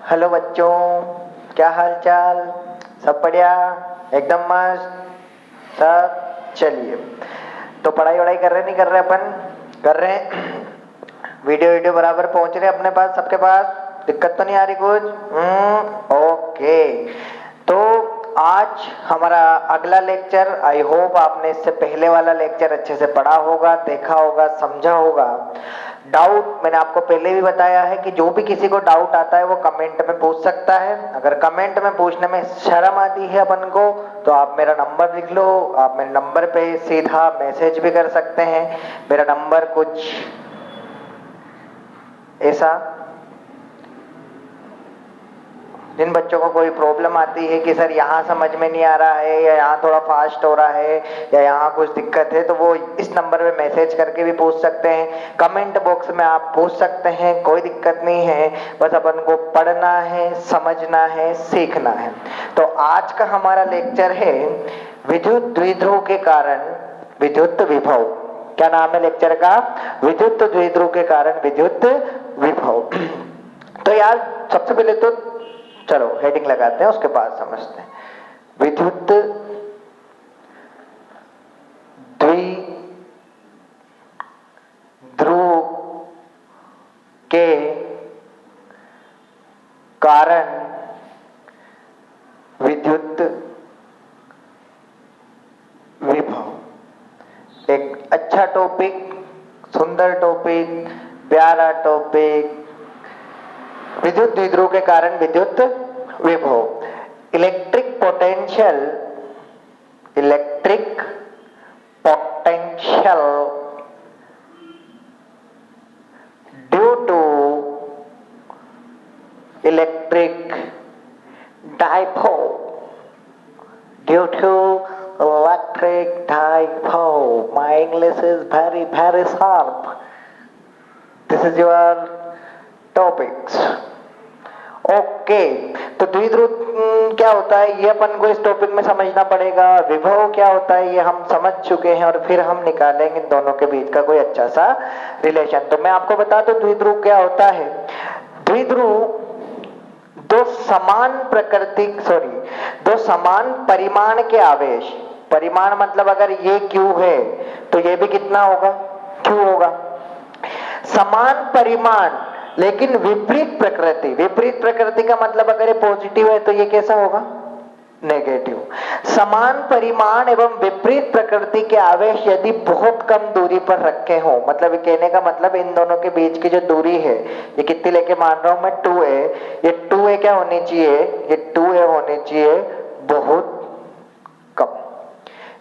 Hello बच्चों, क्या हाल चाल? सब बढ़िया, एकदम मस्त सब। चलिए, तो पढ़ाई वढ़ाई कर रहे नहीं कर रहे? अपन कर रहे हैं। वीडियो वीडियो बराबर पहुंच रहे अपने पास, सबके पास? दिक्कत तो नहीं आ रही कुछ? ओके। तो आज हमारा अगला लेक्चर, आई होप आपने इससे पहले वाला लेक्चर अच्छे से पढ़ा होगा, देखा होगा, समझा होगा। डाउट मैंने आपको पहले भी बताया है कि जो भी किसी को डाउट आता है वो कमेंट में पूछ सकता है। अगर कमेंट में पूछने में शर्म आती है अपन को तो आप मेरा नंबर लिख लो, आप मेरे नंबर पे सीधा मैसेज भी कर सकते हैं। मेरा नंबर कुछ ऐसा, जिन बच्चों को कोई प्रॉब्लम आती है कि सर यहाँ समझ में नहीं आ रहा है, या यहाँ थोड़ा फास्ट हो रहा है, या यहाँ कुछ दिक्कत है, तो वो इस नंबर पे मैसेज करके भी पूछ सकते हैं। कमेंट बॉक्स में आप पूछ सकते हैं, कोई दिक्कत नहीं है। बस अपन को पढ़ना है, समझना है, सीखना है। तो आज का हमारा लेक्चर है विद्युत द्विध्रुव के कारण विद्युत विभव। क्या नाम है लेक्चर का? विद्युत द्विध्रुव के कारण विद्युत विभव। तो यार सबसे पहले तो चलो हेडिंग लगाते हैं, उसके बाद समझते हैं। विद्युत द्विध्रुव के कारण विद्युत विभव। एक अच्छा टॉपिक, सुंदर टॉपिक, प्यारा टॉपिक। विद्युत द्विध्रुव के कारण विद्युत विभव। Electric potential due to electric dipole, my English is very very sharp. This is your topics. Okay, तो द्विध्रुव क्या होता है ये अपन को इस टॉपिक में समझना पड़ेगा। विभव क्या होता है ये हम समझ चुके हैं, और फिर हम निकालेंगे इन दोनों के बीच का कोई अच्छा सा रिलेशन। तो मैं आपको बता दूं द्विध्रुव क्या होता है। द्विध्रुव दो समान परिमाण के आवेश, परिमाण मतलब अगर ये Q है तो ये भी कितना होगा? Q होगा। समान परिमाण लेकिन विपरीत प्रकृति। विपरीत प्रकृति का मतलब अगर ये पॉजिटिव है तो ये कैसा होगा? नेगेटिव। समान परिमाण एवं विपरीत प्रकृति के आवेश यदि बहुत कम दूरी पर रखे हो, मतलब कहने का मतलब इन दोनों के बीच की जो दूरी है, ये कितनी लेके मान रहा हूं मैं? 2a। ये 2a क्या होनी चाहिए? ये 2a होनी चाहिए बहुत कम।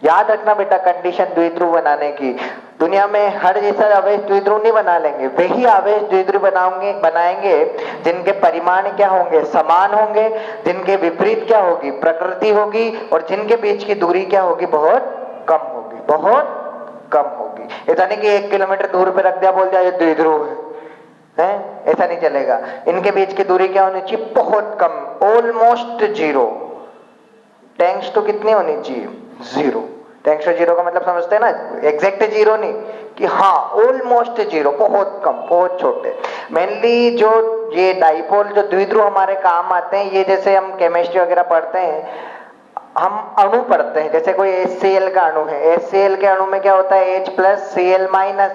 याद रखना बेटा, कंडीशन द्विध्रुव बनाने की, दुनिया में हर जैसा आवेश द्विध्रुव नहीं बना लेंगे। वही आवेश द्विध्रुव बनाएंगे जिनके परिमाण क्या होंगे? समान होंगे, जिनके विपरीत क्या होगी? प्रकृति होगी, और जिनके बीच की दूरी क्या होगी? बहुत कम होगी, बहुत कम होगी। ऐसा नहीं कि 1 किलोमीटर दूर पे रख दिया, बोल दिया ये द्विध्रुव है, ऐसा नहीं चलेगा। इनके बीच की दूरी क्या होनी चाहिए? बहुत कम, ऑलमोस्ट जीरो। टेंस तो कितनी होनी चाहिए? जीरो। टेंस टू जीरो का मतलब समझते हैं ना? एग्जैक्ट जीरो नहीं, कि हाँ ऑलमोस्ट जीरो, बहुत कम, बहुत छोटे। मेनली जो ये डाइपोल, जो द्विध्रुव हमारे काम आते हैं, ये जैसे हम केमिस्ट्री वगैरह पढ़ते हैं, हम अणु पढ़ते हैं। जैसे कोई HCl का अणु है, HCl के अणु में क्या होता है? H plus Cl minus.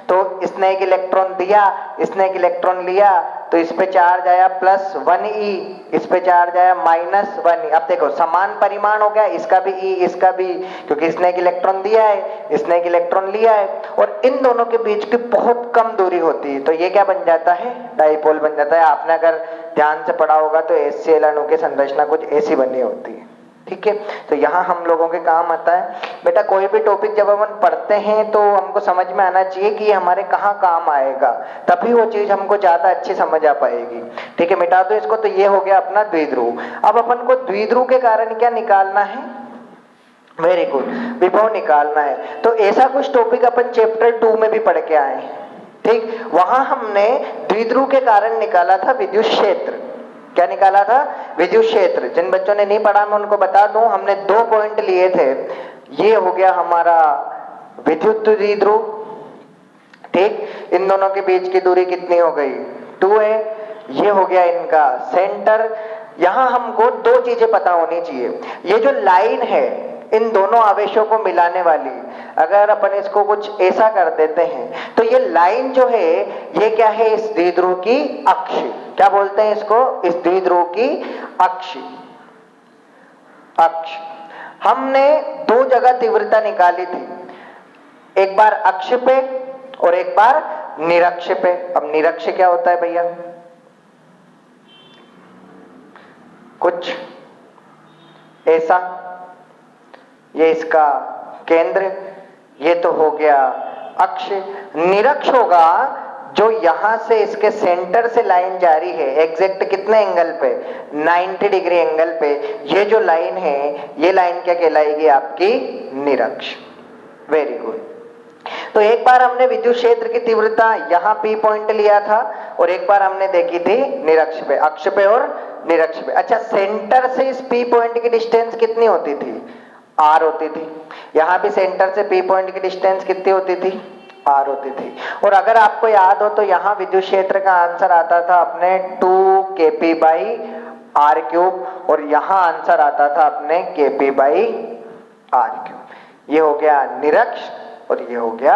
तो इसने एक इलेक्ट्रॉन दिया, इसने एक इलेक्ट्रॉन लिया, तो इस पे चार्ज आया +1e, इस पे चार्ज आया -1e। अब देखो समान परिमाण हो गया, इसका भी E, इसका भी, क्योंकि इसने एक इलेक्ट्रॉन दिया है, इसने एक इलेक्ट्रॉन लिया है, और इन दोनों के बीच की बहुत कम दूरी होती है। तो ये क्या बन जाता है? डाइपोल बन जाता है। आपने अगर ध्यान से पढ़ा होगा तो HCl अणु की संरचना कुछ ऐसी बनी होती है। ठीक है, तो यहाँ हम लोगों के काम आता है बेटा। कोई भी टॉपिक जब हम पढ़ते हैं तो हमको समझ में आना चाहिए कि ये हमारे कहाँ काम आएगा, तभी वो चीज हमको ज्यादा अच्छी समझ आ पाएगी। ठीक है, मिटा दो इसको। तो ये हो गया अपना द्विध्रुव। अब अपन को द्विध्रुव के कारण क्या निकालना है? वेरी गुड, विभव निकालना है। तो ऐसा कुछ टॉपिक अपन चैप्टर 2 में भी पढ़ के आए हैं। ठीक, वहां हमने द्विध्रुव के कारण निकाला था विद्युत क्षेत्र। क्या निकाला था? विद्युत क्षेत्र। जिन बच्चों ने नहीं पढ़ा मैं उनको बता दूं, हमने 2 पॉइंट लिए थे। ये हो गया हमारा विद्युत द्विध्रुव। ठीक, इन दोनों के बीच की दूरी कितनी हो गई? 2 है। ये हो गया इनका सेंटर। यहां हमको दो चीजें पता होनी चाहिए। ये जो लाइन है इन दोनों आवेशों को मिलाने वाली, अगर अपन इसको कुछ ऐसा कर देते हैं तो ये लाइन जो है ये क्या है, इस द्विध्रुव की अक्ष। क्या बोलते हैं इसको, इस द्विध्रुव की अक्ष। अक्ष हमने दो जगह तीव्रता निकाली थी, एक बार अक्ष पे और एक बार निरक्ष पे। अब निरक्ष क्या होता है भैया, कुछ ऐसा, ये इसका केंद्र, ये तो हो गया अक्ष। निरक्ष होगा जो यहां से इसके सेंटर से लाइन जारी है, एग्जैक्ट कितने एंगल पे, 90 डिग्री एंगल पे। ये जो लाइन है ये लाइन क्या कहलाएगी, आपकी निरक्ष। Very good. तो एक बार हमने विद्युत क्षेत्र की तीव्रता यहां P पॉइंट लिया था और एक बार हमने देखी थी निरक्ष पे, अक्ष पे और निरक्ष पे। अच्छा, सेंटर से इस P पॉइंट की डिस्टेंस कितनी होती थी, R होती थी। यहां भी सेंटर से P पॉइंट की डिस्टेंस कितनी होती थी, R होती थी। और अगर आपको याद हो तो यहां विद्युत क्षेत्र का आंसर आता था अपने 2kp/r³ और यहां आंसर आता था अपने kp/r³। ये हो गया निरक्ष और ये हो गया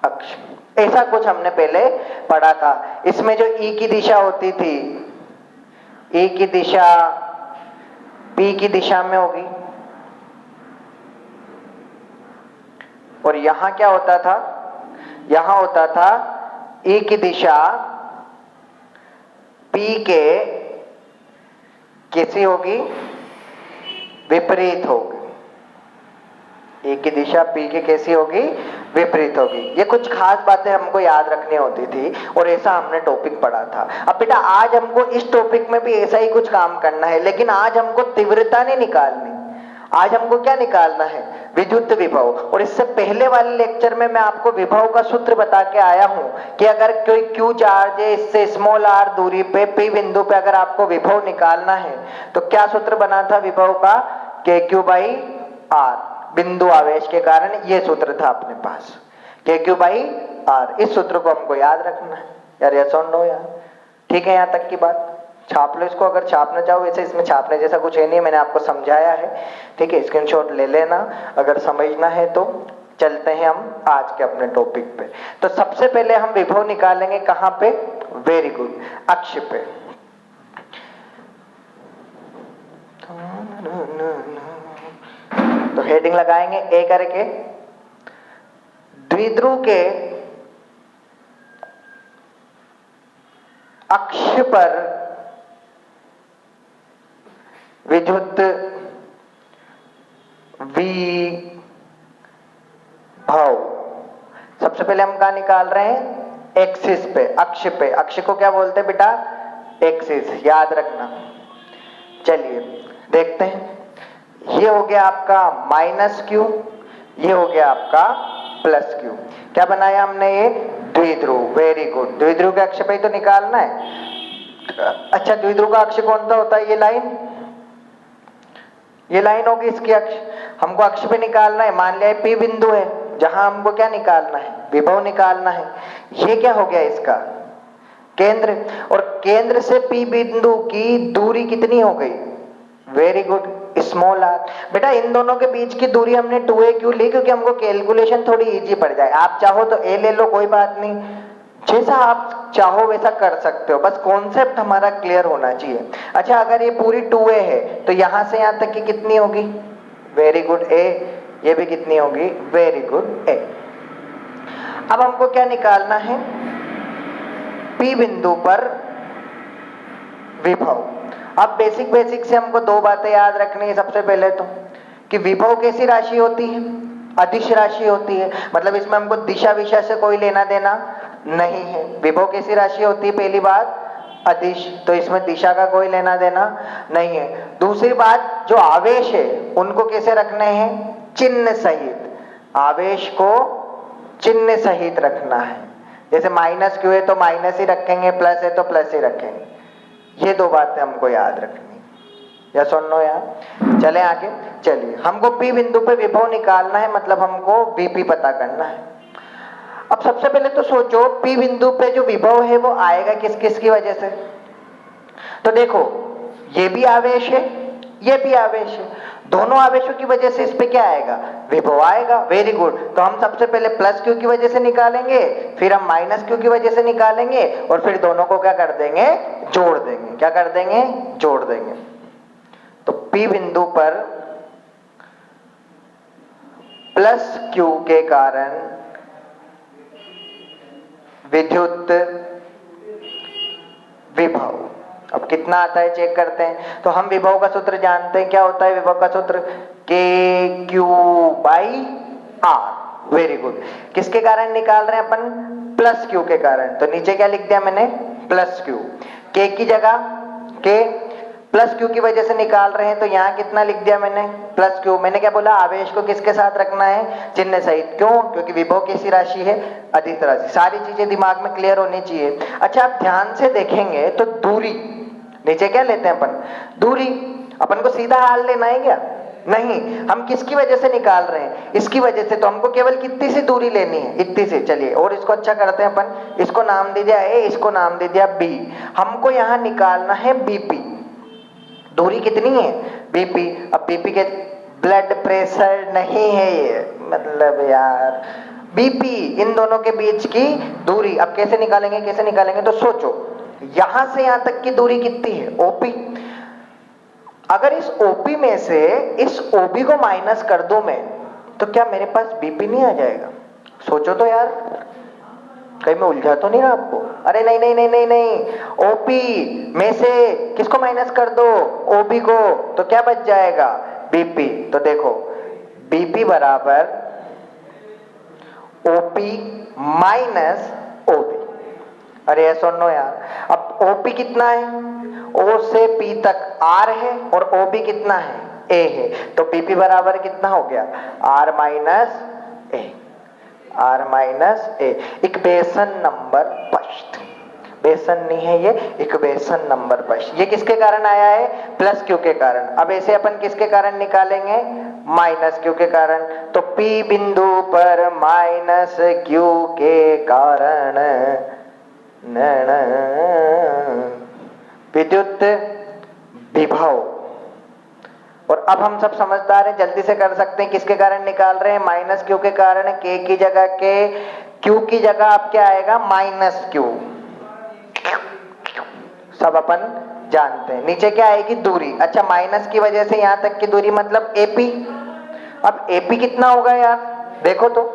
अक्ष। ऐसा कुछ हमने पहले पढ़ा था। इसमें जो E की दिशा होती थी, E की दिशा P की दिशा में होगी और यहां क्या होता था, यहां होता था E की दिशा P के कैसी होगी, विपरीत होगी। E की दिशा P की कैसी होगी, विपरीत होगी। ये कुछ खास बातें हमको याद रखनी होती थी और ऐसा हमने टॉपिक पढ़ा था। अब बेटा आज हमको इस टॉपिक में भी ऐसा ही कुछ काम करना है, लेकिन आज हमको तीव्रता नहीं निकालनी, आज हमको क्या निकालना है, विद्युत विभव। और इससे पहले वाले लेक्चर में मैं आपको विभव का सूत्र बता के आया हूं कि अगर कोई Q चार्ज है, इससे स्मॉल r दूरी पे P बिंदु पे अगर आपको विभव निकालना है तो क्या सूत्र बना था विभव का, KQ/R। बिंदु आवेश के कारण ये सूत्र था अपने पास, KQ/R। इस सूत्र को हमको याद रखना है यार, यस और नो यार, ठीक है। यहां तक की बात छाप लो इसको, अगर छापना चाहो। वैसे इसमें छापने जैसा कुछ है नहीं, मैंने आपको समझाया है, ठीक है। स्क्रीनशॉट ले लेना अगर समझना है तो। चलते हैं हम आज के अपने टॉपिक पे। तो सबसे पहले हम विभव निकालेंगे कहां पे, वेरी गुड, अक्ष पे। तो हेडिंग लगाएंगे ए करके, द्विध्रुव के अक्ष पर विद्युत विभव। सबसे पहले हम कहा निकाल रहे हैं, एक्सिस पे, अक्ष पे। अक्ष को क्या बोलते हैं बेटा, एक्सिस, याद रखना। चलिए देखते हैं, ये हो गया आपका -Q, ये हो गया आपका +Q। क्या बनाया हमने, ये द्विध्रुव। वेरी गुड, द्विध्रुव के अक्ष पे ही तो निकालना है। अच्छा, द्विध्रुव का अक्ष कौन सा होता है, ये लाइन, ये लाइन होगी इसकी अक्ष। हमको अक्ष पे निकालना है, मान लिया P बिंदु है जहां हमको क्या निकालना है, विभव निकालना है। ये क्या हो गया इसका केंद्र, और केंद्र से P बिंदु की दूरी कितनी हो गई, वेरी गुड, स्मॉल r। बेटा इन दोनों के बीच की दूरी हमने 2a क्यों ली, क्योंकि हमको कैलकुलेशन थोड़ी इजी पड़ जाए। आप चाहो तो a ले लो, कोई बात नहीं, जैसा आप चाहो वैसा कर सकते हो, बस कॉन्सेप्ट हमारा क्लियर होना चाहिए। अच्छा, अगर ये पूरी 2a है तो यहां से यहां तक की कितनी होगी, वेरी गुड a, ये भी कितनी होगी, वेरी गुड a। अब हमको क्या निकालना है, P बिंदु पर विभव। अब बेसिक से हमको दो बातें याद रखनी है। सबसे पहले तो कि विभव कैसी राशि होती है, अदिश राशि होती है, मतलब इसमें हमको दिशा विशा से कोई लेना देना नहीं है। विभव कैसी राशि होती है, पहली बात अदिश, तो इसमें दिशा का कोई लेना देना नहीं है। दूसरी बात, जो आवेश है उनको कैसे रखने हैं, चिन्ह सहित, आवेश को चिन्ह सहित रखना है। जैसे -Q है तो माइनस ही रखेंगे, प्लस है तो प्लस ही रखेंगे। ये दो बातें हमको याद रखनी, या सुन लो यार। चले आगे, चलिए हमको P बिंदु पे विभव निकालना है, मतलब हमको VP पता करना है। अब सबसे पहले तो सोचो P बिंदु पे जो विभव है वो आएगा किस किस की वजह से, तो देखो ये भी आवेश है, ये भी आवेश है, दोनों आवेशों की वजह से इस पे क्या आएगा, विभव आएगा। Very good. तो हम सबसे पहले प्लस क्यू की वजह से निकालेंगे, फिर हम माइनस क्यू की वजह से निकालेंगे, और फिर दोनों को क्या कर देंगे, जोड़ देंगे। क्या कर देंगे, जोड़ देंगे। तो P बिंदु पर प्लस क्यू के कारण विद्युत विभव, अब कितना आता है चेक करते हैं। तो हम विभव का सूत्र जानते हैं, क्या होता है विभव का सूत्र, K Q by R. Very good. किसके कारण निकाल रहे हैं अपन, प्लस क्यू के कारण। तो नीचे क्या लिख दिया मैंने, प्लस क्यू, के की जगह के, प्लस क्यू की वजह से निकाल रहे हैं, तो यहां कितना लिख दिया मैंने, प्लस क्यू। मैंने क्या बोला, आवेश को किसके साथ रखना है, चिन्ह सहित। क्यों, क्योंकि विभव कैसी राशि है, अदित राशि। सारी चीजें दिमाग में क्लियर होनी चाहिए। अच्छा, आप ध्यान से देखेंगे तो दूरी, नीचे क्या लेते हैं अपन, दूरी। अपन को सीधा हाल लेना है क्या, नहीं, हम किसकी वजह से निकाल रहे हैं, इसकी वजह से। तो हमको केवल कितनी सी दूरी लेनी है, इतनी सी। चलिए और इसको अच्छा करते हैं अपन, इसको नाम दे दिया ए, इसको नाम दे दिया बी। हमको यहां निकालना है बीपी। दूरी कितनी है, बीपी। अब बीपी के ब्लड प्रेशर नहीं है ये, मतलब यार बीपी, इन दोनों के बीच की दूरी। अब कैसे निकालेंगे, कैसे निकालेंगे, तो सोचो यहां से यहां तक की दूरी कितनी है, ओपी। अगर इस ओपी में से इस ओबी को माइनस कर दूं मैं, तो क्या मेरे पास बीपी नहीं आ जाएगा, सोचो तो यार, कहीं मैं उलझा तो नहीं रहा आपको। अरे नहीं नहीं नहीं नहीं नहीं, ओपी में से किसको माइनस कर दो, ओबी को, तो क्या बच जाएगा, बीपी। तो देखो बीपी बराबर ओपी माइनस ओबी। अरे ऐसा नो यार। अब ओपी कितना है, ओ से पी तक आर है, और ओबी कितना है, ए है। तो बीपी बराबर कितना हो गया, R minus A, R minus A. Equation number first, बेसन नहीं है ये, इक्वेशन नंबर फर्स्ट। ये किसके कारण आया है, प्लस क्यू के कारण। अब ऐसे अपन किसके कारण निकालेंगे, माइनस क्यू के कारण। तो पी बिंदु पर माइनस क्यू के कारण विद्युत विभव। और अब हम सब समझदार हैं, जल्दी से कर सकते हैं। किसके कारण निकाल रहे हैं, माइनस क्यू के कारण। के की जगह के, क्यू की जगह अब क्या आएगा, माइनस क्यू। सब अपन जानते हैं। नीचे क्या आएगी, दूरी। अच्छा, माइनस की वजह से यहां तक की दूरी मतलब एपी। अब एपी कितना होगा यार, देखो तो,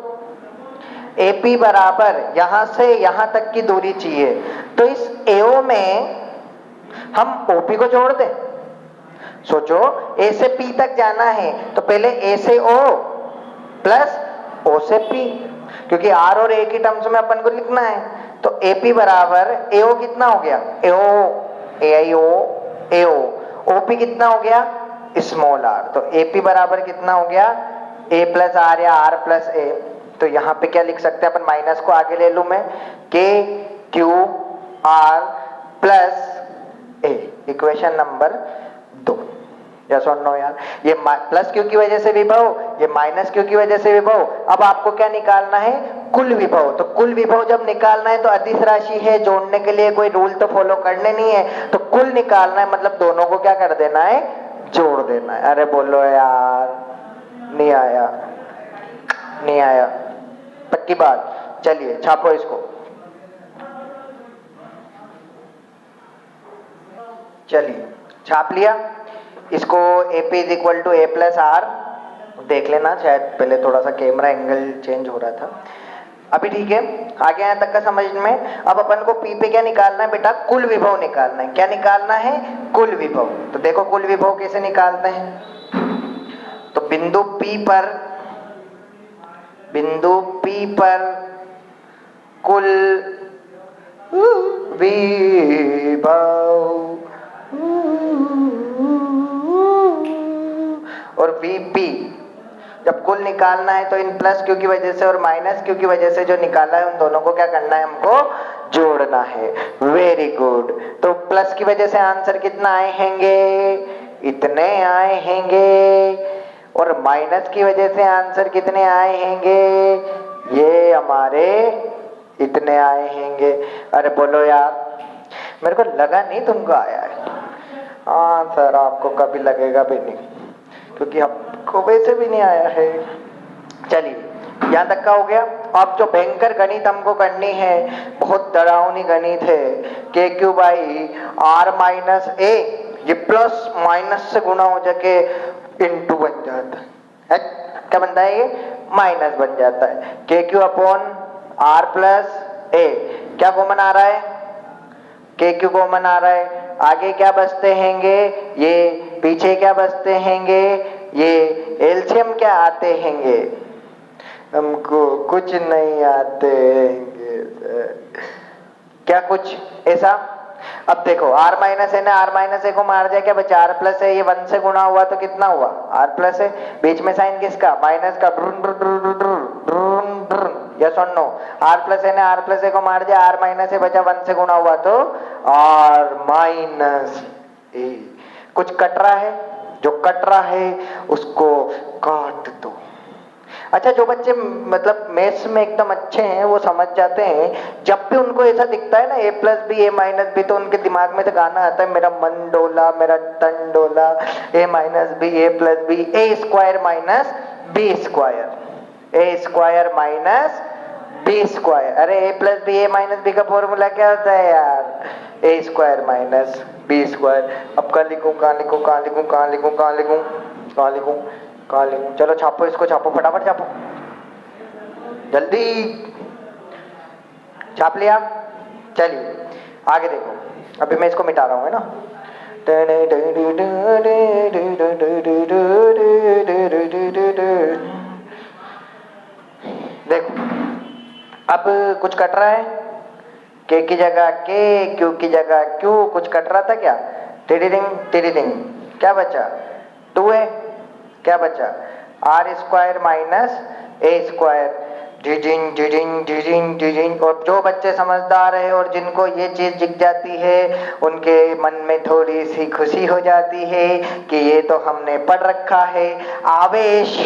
एपी बराबर यहां से यहां तक की दूरी चाहिए, तो इस एओ में हम ओपी को जोड़ दें। सोचो ए से पी तक जाना है, तो पहले ए से ओ प्लस ओ से पी, क्योंकि आर और ए की टर्म्स में अपन को लिखना है। तो एपी बराबर एओ कितना हो गया, एओ एआईओ एओ, ओपी कितना हो गया, स्मॉल आर। तो एपी बराबर कितना हो गया, ए प्लस आर या आर प्लस ए। तो यहां पे क्या लिख सकते हैं अपन, माइनस को आगे ले लूं मैं, K Q R plus A. Equation number 2। Yes और नो यार। ये प्लस क्यू की वजह से विभव, ये माइनस क्यू की वजह से विभव। अब आपको क्या निकालना है, कुल विभव। तो कुल विभव जब निकालना है तो अदिश राशि है, जोड़ने के लिए कोई रूल तो फॉलो करने नहीं है। तो कुल निकालना है मतलब दोनों को क्या कर देना है, जोड़ देना है। अरे बोलो यार, नहीं आया, नहीं आया, पक्की बात। चलिए छापो इसको। चलिए छाप लिया इसको। AP is equal to A plus R. देख लेना, शायद पहले थोड़ा सा कैमरा एंगल चेंज हो रहा था। अभी ठीक है, आगे यहाँ तक का समझ में। अब अपन को P पे क्या निकालना है बेटा, कुल विभव निकालना है। क्या निकालना है, कुल विभव। तो देखो कुल विभव कैसे निकालते हैं। तो बिंदु P पर कुल विभव और VP, जब कुल निकालना है तो इन प्लस क्यू की वजह से और माइनस क्यू की वजह से जो निकाला है उन दोनों को क्या करना है, हमको जोड़ना है। Very good. तो प्लस की वजह से आंसर कितना आए हैंगे, इतने आए हैंगे। और माइनस की वजह से आंसर कितने आए हैंगे, ये हमारे इतने आए हैंगे। अरे बोलो यार, मेरे को लगा नहीं तुमको आया है। हाँ सर, आपको कभी लगेगा भी नहीं, क्योंकि आपको वैसे भी नहीं आया है। चलिए, यहां तक का हो गया। अब जो भयंकर गणित हमको करनी है, बहुत डरावनी गणित है, के क्यू बाई आर माइनस ए, ये प्लस माइनस से गुना हो जाके इंटू बन जाता है। क्या बनता है? ये माइनस बन जाता है। के क्यू अपॉन आर प्लस ए, क्या कॉमन आ रहा है? के क्यू कॉमन आ रहा है। आगे क्या बचते हैंगे? ये पीछे क्या बचते हैंगे? ये एलसीएम क्या आते हैंगे? हमको कुछ नहीं आते हैंगे। क्या कुछ ऐसा? अब देखो, r माइनस है ना, r माइनस ए को मार जाए क्या बचा? r प्लस है, ये 1 से गुणा हुआ तो कितना हुआ? r प्लस है। बीच में साइन किसका? माइनस का। यस और नो? r प्लस है ना, r प्लस ए को मार जाए, r माइनस ए बचा, 1 से गुणा हुआ तो r माइनस ए। कुछ कट रहा है? जो कट रहा है उसको काट दो। अच्छा, जो बच्चे मतलब मैथ्स में एकदम अच्छे हैं वो समझ जाते हैं, जब भी उनको ऐसा दिखता है ना ए प्लस बी ए माइनस बी, तो उनके दिमाग में तो गाना आता है, मेरा मन डोला मेरा तन डोला, ए माइनस बी ए प्लस बी, ए स्क्वायर माइनस बी स्क्वायर, ए स्क्वायर माइनस बी स्क्वायर। अरे ए प्लस बी ए माइनस बी का फॉर्मूला क्या होता है यार? ए स्क्वायर माइनस बी स्क्वायर। अब कहाँ लिखूं, कहाँ लिखूं, कहाँ लिखूं, कहाँ लिखूं, कहाँ लिखूं, कहाँ लिखूं, कहाँ लिखूं? चलो छापो, इसको छापो, फटाफट छापो, जल्दी छाप लिया। चलिए आगे देखो, अभी मैं इसको मिटा रहा हूं, है ना। देखो, अब कुछ कट रहा है, के की जगह के, क्यू की जगह क्यू, कुछ कट रहा था क्या? टिडिडिंग टिडिडिंग, क्या बचा? 2 है। क्या बचा? R square minus A square, डिजिंग डिजिंग डिजिंग डिजिंग। और जो बच्चे समझदार है और जिनको ये चीज दिख जाती है, उनके मन में थोड़ी सी खुशी हो जाती है कि ये तो हमने पढ़ रखा है। आवेश,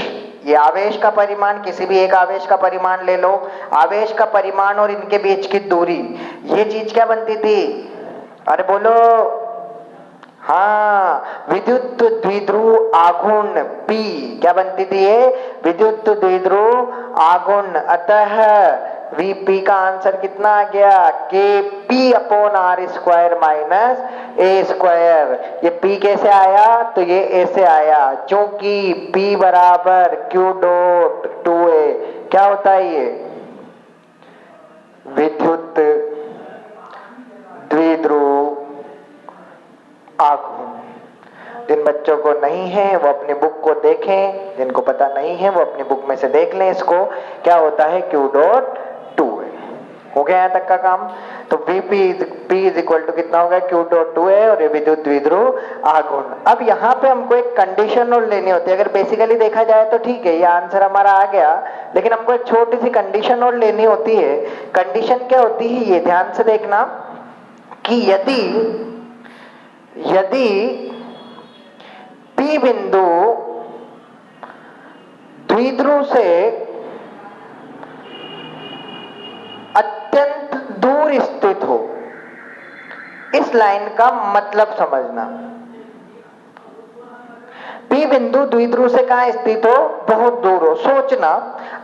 ये आवेश का परिमाण, किसी भी एक आवेश का परिमाण ले लो, आवेश का परिमाण और इनके बीच की दूरी, ये चीज क्या बनती थी? अरे बोलो। हाँ, विद्युत द्विध्रुव आघूर्ण P क्या बनती थी? ये विद्युत द्विध्रुव आघूर्ण। अतः Vp का आंसर कितना आ गया? Kp upon R square minus A square. ये P कैसे आया? तो ये ऐसे आया, क्योंकि P बराबर Q डॉट 2a। क्या होता है ये? विद्युत द्विध्रुव आघूर्ण। जिन बच्चों को नहीं है वो अपनी बुक को देखें, जिनको पता नहीं है वो अपनी बुक में से देख लें इसको। क्या होता है? Q dot 2a। हो गया यहाँ तक का काम। तो Vp P is equal to कितना होगा? Q डॉट 2a, और ये विद्युत द्विध्रुव आघूर्ण। अब यहाँ पे हमको एक कंडीशन और लेनी होती है। अगर बेसिकली देखा जाए तो ठीक है, ये आंसर हमारा आ गया, लेकिन हमको एक छोटी सी कंडीशन और लेनी होती है। कंडीशन क्या होती है? ये ध्यान से देखना कि यदि P बिंदु द्विध्रुव से अत्यंत दूर स्थित हो, इस लाइन का मतलब समझना। P बिंदु द्विध्रुव से कहां स्थित हो? बहुत दूर हो। सोचना,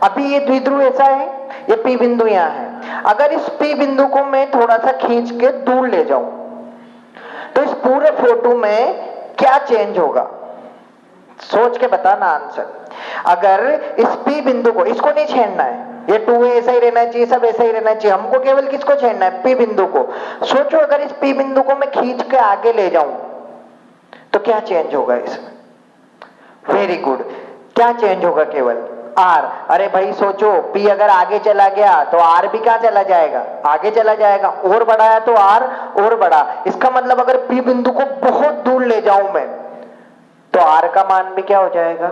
अभी ये द्विध्रुव ऐसा है, ये P बिंदु यहां है। अगर इस P बिंदु को मैं थोड़ा सा खींच के दूर ले जाऊं तो इस पूरे फोटो में क्या चेंज होगा? सोच के बताना आंसर। अगर इस P बिंदु को, इसको नहीं छेड़ना है, ये 2a ऐसा ही रहना चाहिए, सब ऐसा ही रहना चाहिए, हमको केवल किसको छेड़ना है? P बिंदु को। सोचो, अगर इस P बिंदु को मैं खींच के आगे ले जाऊं तो क्या चेंज होगा इसमें? वेरी गुड, क्या चेंज होगा? केवल R। अरे भाई सोचो, P अगर आगे चला गया तो R भी कहां चला जाएगा? आगे चला जाएगा। और बढ़ाया तो R और बढ़ा। इसका मतलब अगर P बिंदु को बहुत दूर ले जाऊं मैं तो R का मान भी क्या हो जाएगा?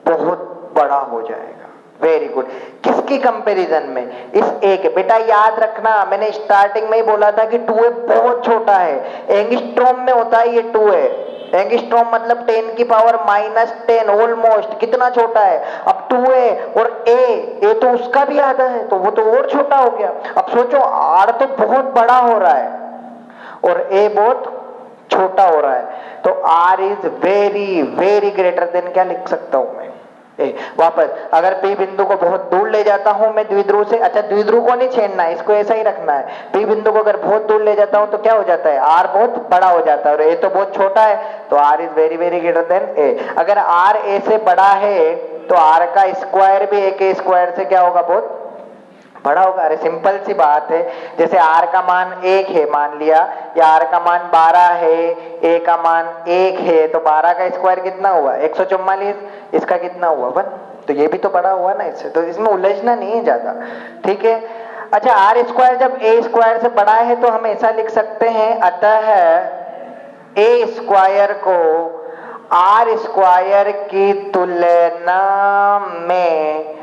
बहुत बड़ा हो जाएगा। Very good. किसकी कंपैरिजन में? इस A के। बेटा याद रखना, मैंने स्टार्टिंग में ही बोला था कि 2a बहुत छोटा है, एंगस्ट्रॉम में होता है ये 2a। एंगस्ट्रॉम मतलब 10 की पावर -10, ऑलमोस्ट। कितना छोटा है? अब 2a और a तो उसका भी आधा है, तो वो तो और छोटा हो गया। अब सोचो, R तो बहुत बड़ा हो रहा है और a बहुत छोटा हो रहा है, तो r is very very greater than क्या लिख सकता हूं मैं, वापस अगर P बिंदु को बहुत दूर ले जाता हूं मैं द्विध्रुव से, अच्छा द्विध्रुव को नहीं छेड़ना है, इसको ऐसा ही रखना है, P बिंदु को अगर बहुत दूर ले जाता हूं तो क्या हो जाता है, R बहुत बड़ा हो जाता है, और A तो बहुत छोटा है, तो R is very very greater than A। अगर R A से बड़ा है तो R का स्क्वायर भी A के स्क्वायर से क्या होगा, बहुत बड़ा होगा। अरे सिंपल सी बात है, जैसे R का मान 1 है मान लिया, या R का मान 12 है, A का मान 1 है, तो 12 का स्क्वायर कितना हुआ 144, इसका कितना हुआ 1, तो ये भी तो बड़ा हुआ ना इससे, तो इसमें उलझना नहीं है ज्यादा, ठीक है। अच्छा R स्क्वायर जब A स्क्वायर से बड़ा है तो हम ऐसा लिख सकते हैं, अतः A स्क्वायर को R स्क्वायर की तुलना में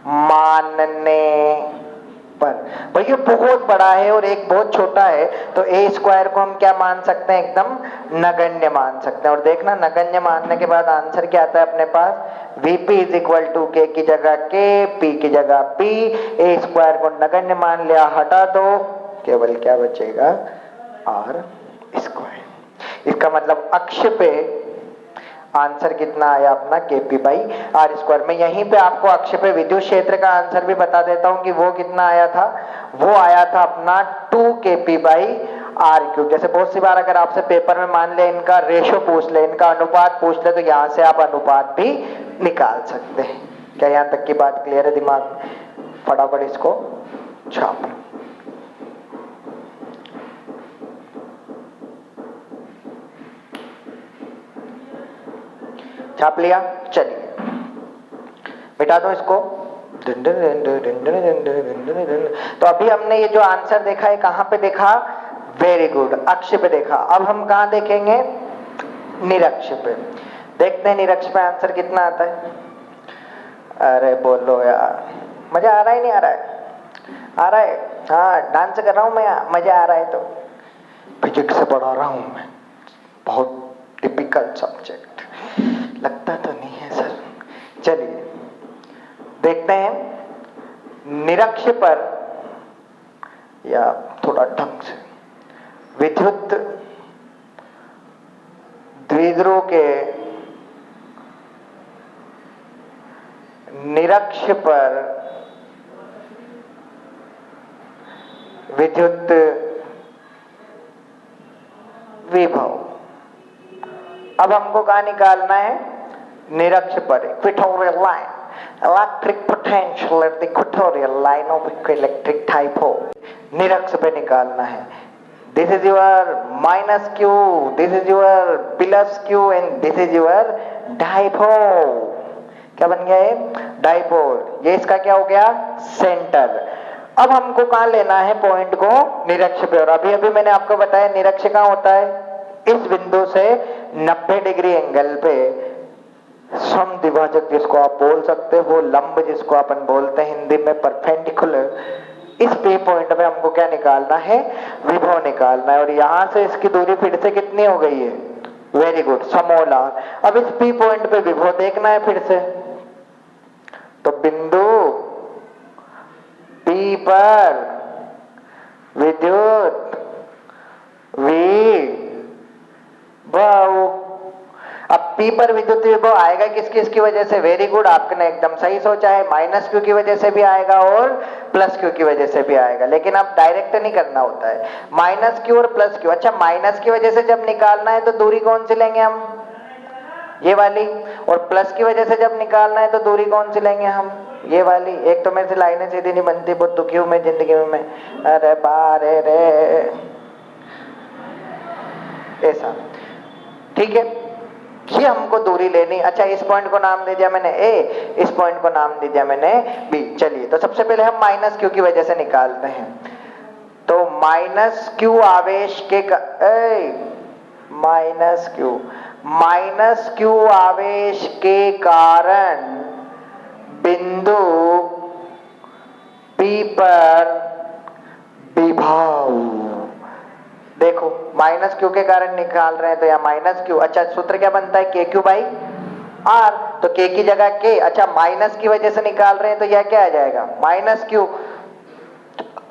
मानने पर, भैया बहुत बड़ा है और एक बहुत छोटा है, तो ए स्क्वायर को हम क्या मान सकते हैं, एकदम नगण्य मान सकते हैं। और देखना नगण्य मानने के बाद आंसर क्या आता है अपने पास, Vp इज इक्वल टू के की जगह के, P की जगह P, ए स्क्वायर को नगण्य मान लिया, हटा दो, केवल क्या बचेगा R स्क्वायर। इसका मतलब अक्ष पे आंसर कितना आया अपना Kp बाई आर स्क्वायर। मैं यहीं पे आपको अक्ष पे विद्युत क्षेत्र का आंसर भी बता देता हूं कि वो कितना आया था, वो आया था अपना 2 Kp बाई आर क्यूब। जैसे बहुत सी बार अगर आपसे पेपर में मान ले इनका रेशो पूछ ले, इनका अनुपात पूछ ले, तो यहां से आप अनुपात भी निकाल सकते हैं। क्या यहां तक की बात क्लियर है दिमाग में? फटाफट इसको छाप लो। छाप लिया, चलिए मिटा दो इसको। तो अभी हमने ये जो आंसर देखा है कहां पे देखा, वेरी गुड, अक्ष पे देखा। अब हम कहां देखेंगे, निरक्ष पे। देखते हैं निरक्ष पे आंसर कितना आता है। अरे बोलो यार, मजा आ रहा है नहीं आ रहा है? आ रहा है, हाँ डांस कर रहा हूं मैं, मजा आ रहा है। तो फिजिक्स से पढ़ा रहा हूं मैं, बहुत डिफिकल्ट सब्जेक्ट लगता तो नहीं है सर। चलिए देखते हैं निरक्ष पर, या थोड़ा ढंग से, विद्युत द्विध्रुव के निरक्ष पर विद्युत विभव। अब हमको कहां निकालना है, निरक्ष पर, equatorial line, electric potential at the equatorial line of electric dipole, निरक्ष पे निकालना है। This is your minus Q, this is your plus Q, and this is your dipole. क्या बन गया ये, डाइपोल। ये इसका क्या हो गया, सेंटर। अब हमको कहां लेना है पॉइंट को, निरक्ष पे। और अभी अभी मैंने आपको बताया निरक्ष कहां होता है, इस बिंदु से 90 डिग्री एंगल पे समद्विभाजक जिसको आप बोल सकते हो, लंब जिसको अपन बोलते हैं हिंदी में परपेंडिकुलर, इस पी पॉइंट में हमको क्या निकालना है, विभव निकालना है। और यहां से इसकी दूरी फिर से कितनी हो गई है, वेरी गुड, समोलार। अब इस पी पॉइंट पे विभव देखना है फिर से, तो बिंदु पी पर विद्युत विभव। अब P पर विद्युत विभव आएगा किसकी वजह से, वेरी गुड, आपने एकदम सही सोचा है, माइनस क्यू की वजह से भी आएगा और प्लस क्यू की वजह से भी आएगा। लेकिन अब डायरेक्ट नहीं करना होता है, माइनस क्यू और प्लस क्यू। अच्छा माइनस की वजह से जब निकालना है तो दूरी कौन सी लेंगे हम, ये वाली, और प्लस की वजह से जब निकालना है तो दूरी कौन सी लेंगे हम, ये वाली। एक तो मेरे से लाइनें सीधी नहीं बनती, बहुत दुखी हूं मैं जिंदगी में, अरे बारे रे, ऐसा, ठीक है। ये हमको दूरी लेनी। अच्छा इस पॉइंट को नाम दे दिया मैंने A, इस पॉइंट को नाम दे दिया मैंने B। चलिए तो सबसे पहले हम माइनस क्यू की वजह से निकालते हैं। तो माइनस क्यू आवेश के माइनस क्यू आवेश के कारण बिंदु P पर विभव, देखो माइनस क्यू के कारण निकाल रहे हैं तो यहाँ माइनस क्यू। अच्छा सूत्र क्या बनता है, के क्यू बाई आर, तो के की जगह के। अच्छा माइनस की वजह से निकाल रहे हैं तो यह क्या आ जाएगा, माइनस क्यू।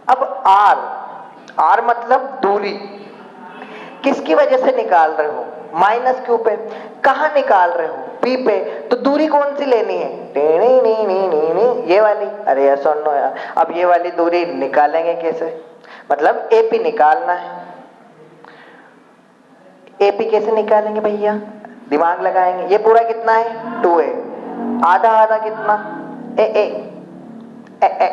अब आर मतलब दूरी, किसकी वजह से निकाल रहे हो? माइनस क्यू पे। कहां निकाल रहे हो? पी पे। तो दूरी कौन सी लेनी है? ये वाली। अरे ऐसा नो यार, अब ये वाली दूरी निकालेंगे कैसे? मतलब एपी निकालना है। एपी कैसे निकालेंगे भैया? दिमाग लगाएंगे। ये पूरा कितना है? 2a। आधा आधा कितना? ए ए ए ए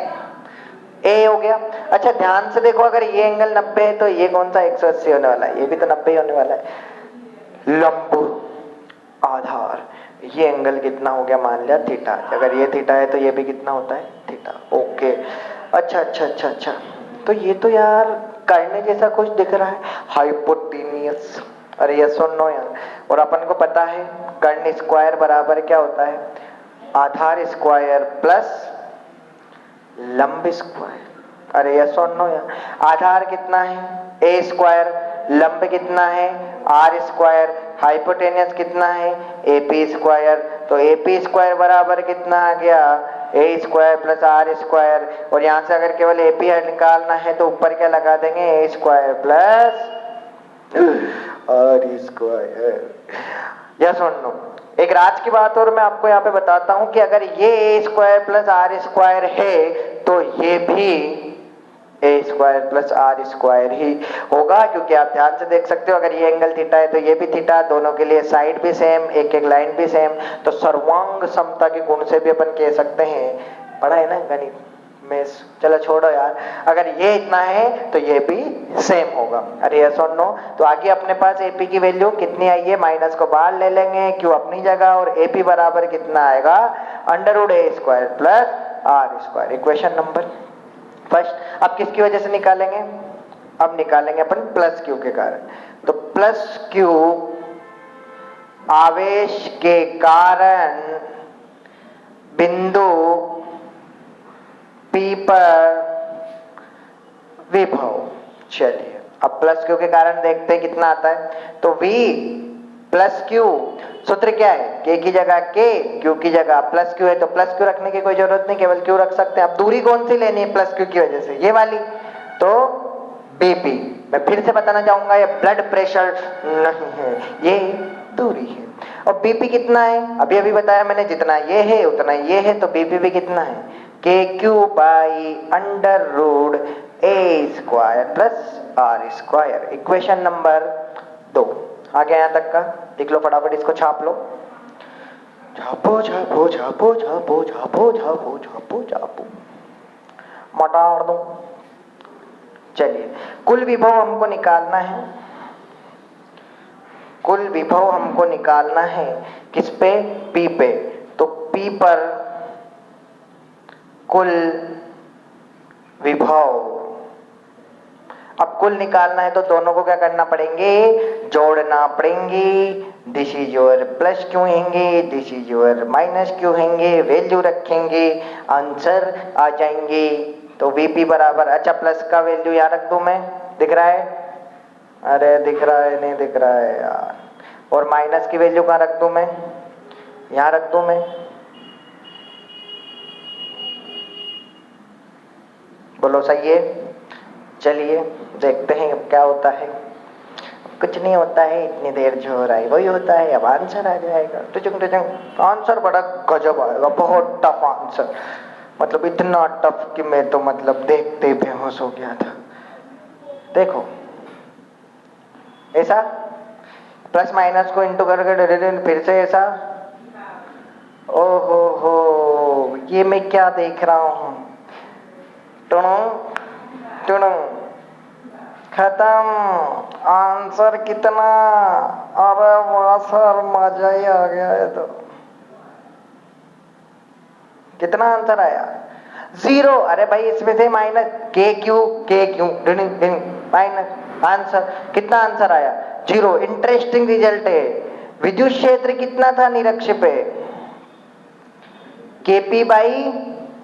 ए हो गया। अच्छा ध्यान से देखो, अगर ये एंगल 90 है तो ये कौन सा 180 होने वाला है? ये भी तो 90 ही होने वाला है। लंब आधार, ये एंगल कितना हो गया? मान लिया थीटा। अगर ये थीटा है तो ये भी कितना होता है? थीटा। ओके। अच्छा अच्छा अच्छा अच्छा, तो ये तो यार करने जैसा कुछ दिख रहा है, हाइपोटेनियस। अरे यस और नो यार। और अपन को पता है कर्ण स्क्वायर बराबर क्या होता है? आधार स्क्वायर प्लस लंब स्क्वायर। अरे यस और नो यार। आधार कितना है? A square. लंब कितना है? R square. हाइपोटेनियस कितना है? AP square. तो एपी स्क्वायर बराबर कितना आ गया? A square plus R square. और यहां से अगर केवल एपी निकालना है तो ऊपर क्या लगा देंगे? A square plus R square. Yes और नो। एक राज की बात और मैं आपको यहाँ पे बताता हूं कि अगर ये ए स्क्वायर प्लस आर स्क्वायर है तो ये भी ए स्क्वायर प्लस आर स्क्वायर ही होगा, क्योंकि आप ध्यान से देख सकते हो अगर ये एंगल थीटा है तो ये भी थीटा, दोनों के लिए साइड भी सेम, एक एक लाइन भी सेम। तो सर्वांग समता के गुण से भी अपन कह सकते हैं, पढ़ा है ना गणित में। चलो छोड़ो यार, अगर ये इतना है तो ये भी सेम होगा। अरे यस और नो। तो आगे अपने पास एपी की वैल्यू कितनी आई है? माइनस को बाहर ले लेंगे, क्यू अपनी जगह, और एपी बराबर कितना आएगा? Under root A square plus R square. Equation number first. अब किसकी वजह से निकालेंगे? अब निकालेंगे अपन प्लस क्यू के कारण। तो प्लस क्यू आवेश के कारण बिंदु P पर विभव। चलिए अब प्लस क्यू के कारण देखते हैं कितना आता है। तो V प्लस क्यू, सूत्र क्या है? K की जगह K, Q की जगह प्लस क्यू है तो प्लस क्यू रखने की कोई जरूरत नहीं, केवल क्यू रख सकते हैं। अब दूरी कौन सी लेनी है प्लस क्यू की वजह से? ये वाली। तो BP, मैं फिर से बताना चाहूंगा ये ब्लड प्रेशर नहीं है, ये दूरी है। और BP कितना है? अभी अभी बताया मैंने, जितना ये है उतना ये है, तो BP भी कितना है? KQ by under root A square plus R square. Equation number 2 आ गया यहां तक का। लिख लो फटाफट, इसको छाप लो। छापो छापो छापो छापो छापो छापो छापो छापो, मटाड़ दो। चलिए कुल विभव हमको निकालना है। कुल विभव हमको निकालना है किस पे? P पे। तो P पर कुल विभव, अब कुल निकालना है तो दोनों को क्या करना पड़ेंगे? जोड़ना पड़ेंगे। This is your plus Q हैंगे, this is your minus Q हैंगे, वैल्यू रखेंगे, आंसर आ जाएंगे। तो VP बराबर, अच्छा प्लस का वैल्यू यहाँ रख दूं मैं, दिख रहा है? अरे दिख रहा है, नहीं दिख रहा है यार। और माइनस की वैल्यू कहाँ रख दूं मैं? यहाँ रख दूं मैं। बोलो सही है? चलिए देखते हैं अब क्या होता है। कुछ नहीं होता है, इतनी देर जो हो रहा है वही होता है। अब आंसर आ जाएगा। आंसर बड़ा गजब आएगा, बहुत टफ आंसर, मतलब इतना टफ कि मैं तो मतलब देखते ही बेहोश हो गया था। देखो ऐसा प्लस माइनस को इंटू करके फिर से ऐसा। ओहो हो, ये मैं क्या देख रहा हूं? खत्म। आंसर कितना? अरे वाह सर, मजा ही आ गया है। तो कितना आंसर आया? 0। अरे भाई इसमें से माइनस के क्यू माइनस आंसर, कितना आंसर आया? 0। इंटरेस्टिंग रिजल्ट है। विद्युत क्षेत्र कितना था निरक्ष पे? KP बाई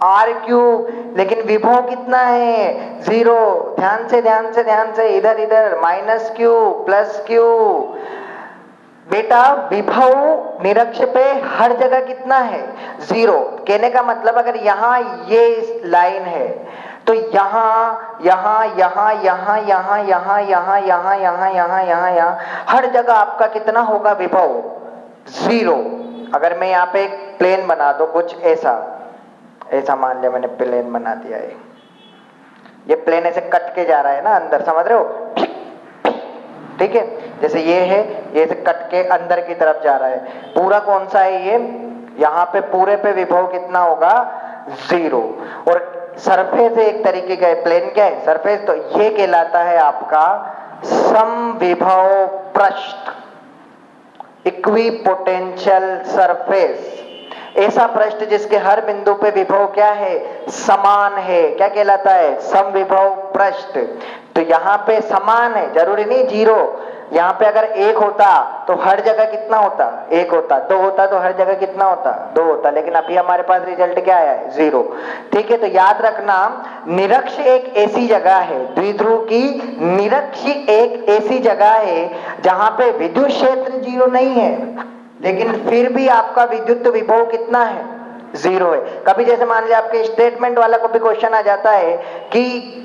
आर क्यूब, लेकिन विभव कितना है? 0। ध्यान से ध्यान से ध्यान से, इधर इधर माइनस क्यू प्लस क्यू, बेटा विभव निरक्ष पे हर जगह कितना है? 0। कहने का मतलब अगर यहाँ ये लाइन है तो यहाँ यहाँ यहाँ यहाँ यहाँ यहाँ यहाँ यहाँ यहाँ यहाँ यहाँ यहाँ हर जगह आपका कितना होगा विभव? 0। अगर मैं यहाँ पे एक प्लेन बना दो कुछ ऐसा, ऐसा मान लिया मैंने प्लेन बना दिया है, ये प्लेन ऐसे कट के जा रहा है ना अंदर, समझ रहे हो? ठीक है, जैसे ये है, ये से कट के अंदर की तरफ जा रहा है, पूरा कौन सा है ये? यहाँ पे पूरे पे विभव कितना होगा? 0। और सरफेस एक तरीके का है, प्लेन क्या है? सरफेस। तो ये कहलाता है आपका समविभव पृष्ठ, इक्विपोटेंशियल सरफेस। ऐसा पृष्ठ जिसके हर बिंदु पे विभव क्या है? समान है। क्या कहलाता है? समविभव पृष्ठ। तो यहाँ पे समान है, जरूरी नहीं 0। यहाँ पे अगर 1 होता तो हर जगह कितना होता? 1 होता। 2 होता तो हर जगह कितना होता? 2 होता। लेकिन अभी हमारे पास रिजल्ट क्या आया है? 0। ठीक है, तो याद रखना निरक्ष एक ऐसी जगह है, द्विध्रुव की निरक्ष एक ऐसी जगह है जहां पे विद्युत क्षेत्र 0 नहीं है, लेकिन फिर भी आपका विद्युत विभव कितना है? 0 है। कभी जैसे मान लिया आपके स्टेटमेंट वाला को भी क्वेश्चन आ जाता है कि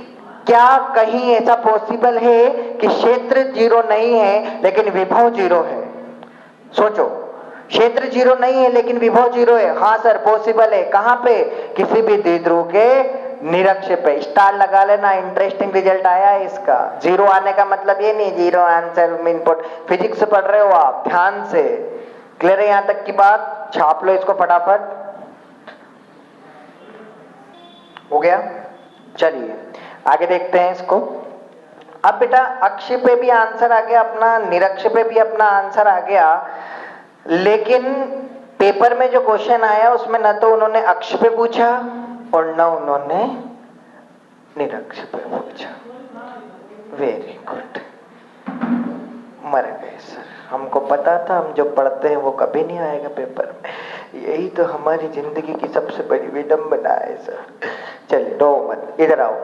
क्या कहीं ऐसा पॉसिबल है कि क्षेत्र 0 नहीं है लेकिन विभव 0 है? सोचो, क्षेत्र 0 नहीं है लेकिन विभव 0 है। हाँ सर पॉसिबल है। कहां पे? किसी भी द्विध्रुव के निरक्ष पे। स्टार लगा लेना, इंटरेस्टिंग रिजल्ट आया है इसका। 0 आने का मतलब ये नहीं 0 आंसर इनपुट। फिजिक्स पढ़ रहे हो आप, ध्यान से। क्लियर है यहां तक की बात? छाप लो इसको फटाफट। हो गया? चलिए आगे देखते हैं इसको। अब बेटा अक्ष पे भी आंसर आ गया अपना, निरक्ष पे भी अपना आंसर आ गया, लेकिन पेपर में जो क्वेश्चन आया उसमें न तो उन्होंने अक्ष पे पूछा और न उन्होंने निरक्ष पे पूछा। वेरी गुड, मर गए सर। हमको पता था, हम जो पढ़ते हैं वो कभी नहीं आएगा पेपर में। यही तो हमारी जिंदगी की सबसे बड़ी विडंबना है सर। चलिए रो मत, इधर आओ।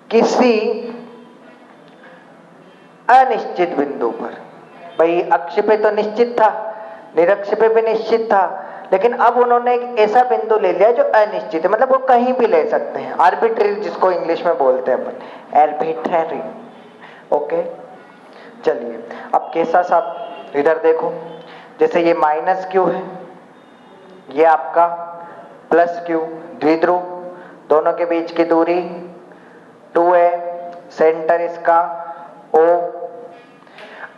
किसी अनिश्चित बिंदु पर, भाई अक्ष पे तो निश्चित था, निरक्ष पे भी निश्चित था, लेकिन अब उन्होंने एक ऐसा बिंदु ले लिया जो अनिश्चित है, मतलब वो कहीं भी ले सकते हैं। आर्बिट्ररी जिसको इंग्लिश में बोलते हैं अपन, आर्बिट्ररी। ओके, चलिए अब कैसा साहब इधर देखो, जैसे ये माइनस क्यू है, ये आपका प्लस क्यू, द्विध्रुव, दोनों के बीच की दूरी 2 है, सेंटर इसका O।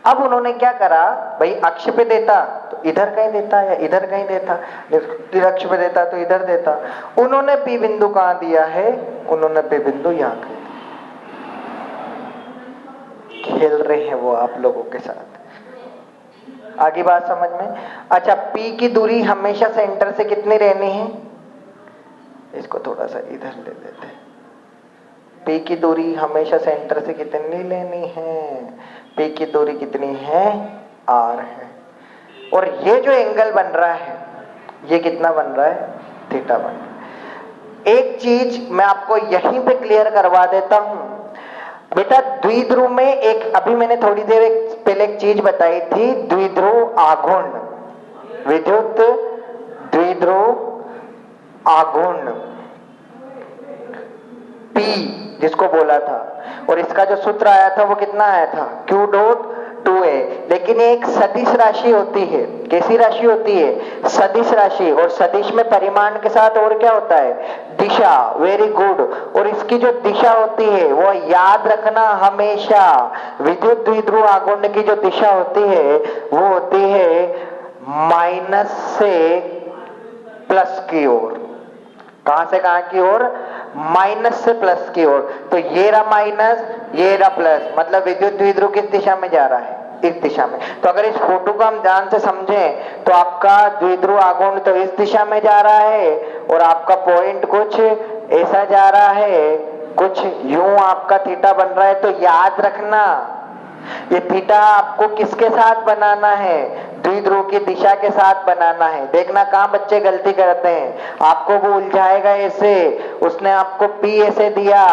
अब उन्होंने क्या करा, भाई अक्ष पे देता तो इधर कहीं देता या इधर कहीं देता, निरक्ष पे देता तो इधर देता। उन्होंने P बिंदु कहां दिया है? उन्होंने P बिंदु यहां कहीं। खेल रहे हैं वो आप लोगों के साथ। आगे बात समझ में? अच्छा, P की दूरी हमेशा सेंटर से कितनी रहनी है? इसको थोड़ा सा इधर ले लेते हैं। P की दूरी हमेशा सेंटर से कितनी लेनी है? P की दूरी कितनी है? R है। और ये जो एंगल बन रहा है, ये कितना बन रहा है? थीटा बन रहा है। एक चीज मैं आपको यहीं पे क्लियर करवा देता हूं बेटा, द्विध्रुव में एक, अभी मैंने थोड़ी देर पहले एक चीज बताई थी, द्विध्रुव आघूर्ण, विद्युत द्विध्रुव आघूर्ण P जिसको बोला था, और इसका जो सूत्र आया था वो कितना आया था? Q dot 2a। लेकिन एक सदिश राशि होती है। कैसी राशि होती है? सदिश राशि। और सदिश में परिमाण के साथ और क्या होता है? दिशा। Very good. और इसकी जो दिशा होती है वो याद रखना हमेशा, विद्युत द्विध्रुव आघूर्ण की जो दिशा होती है वो होती है माइनस से प्लस की ओर। कहां से कहां की ओर? माइनस से प्लस की ओर। तो ये रहा माइनस, ये रहा प्लस, मतलब विद्युत द्विध्रुव किस दिशा में जा रहा है? इस दिशा में। तो अगर इस फोटो को हम ध्यान से समझें तो आपका द्विध्रुव आघूर्ण तो इस दिशा में जा रहा है और आपका पॉइंट कुछ ऐसा जा रहा है, कुछ यूं आपका थीटा बन रहा है। तो याद रखना ये थीटा आपको किसके साथ बनाना है? द्विध्रुव की दिशा के साथ बनाना है। देखना कहां बच्चे गलती करते हैं, आपको वो उलझाएगा ऐसे, उसने आपको P ऐसे दिया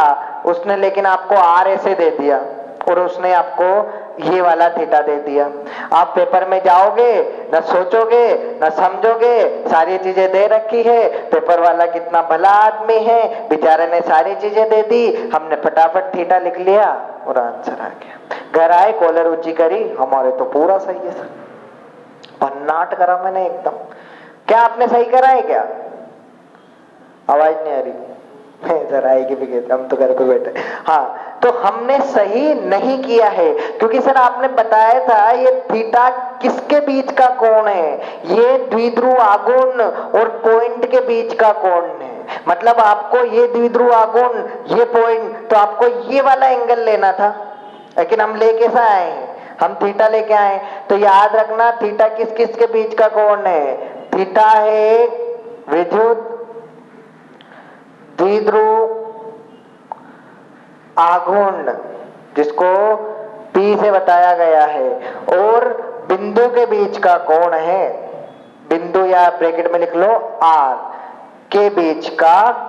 उसने, लेकिन आपको R ऐसे दे दिया, और उसने आपको ये वाला थीटा दे दिया। आप पेपर में जाओगे, न सोचोगे न समझोगे, सारी चीजें दे रखी है, पेपर वाला कितना भला आदमी है, बेचारे ने सारी चीजें दे दी, हमने फटाफट थीटा लिख लिया और आंसर आ गया। घर आए, कॉलर ऊंची करी, हमारे तो पूरा सही है सर, भन्नाट करा मैंने एकदम। क्या आपने सही करा है क्या? आवाज नहीं आ रही, जरा आएगी भी कहते, हम तो घर पे बैठे। हाँ, तो हमने सही नहीं किया है, क्योंकि सर आपने बताया था ये थीटा किसके बीच का कोण है, ये द्विध्रुव आघूर्ण और पॉइंट के बीच का कोण है। मतलब आपको ये द्विध्रुव आघूर्ण, ये पॉइंट, तो आपको ये वाला एंगल लेना था, लेकिन हम ले कैसा आए हैं, हम थीटा लेके आए। तो याद रखना, थीटा किस किस के बीच का कोण है? थीटा है विद्युत द्विध्रुव आघूर्ण, जिसको P से बताया गया है, और बिंदु के बीच का कोण है, बिंदु या ब्रैकेट में लिख लो R के बीच का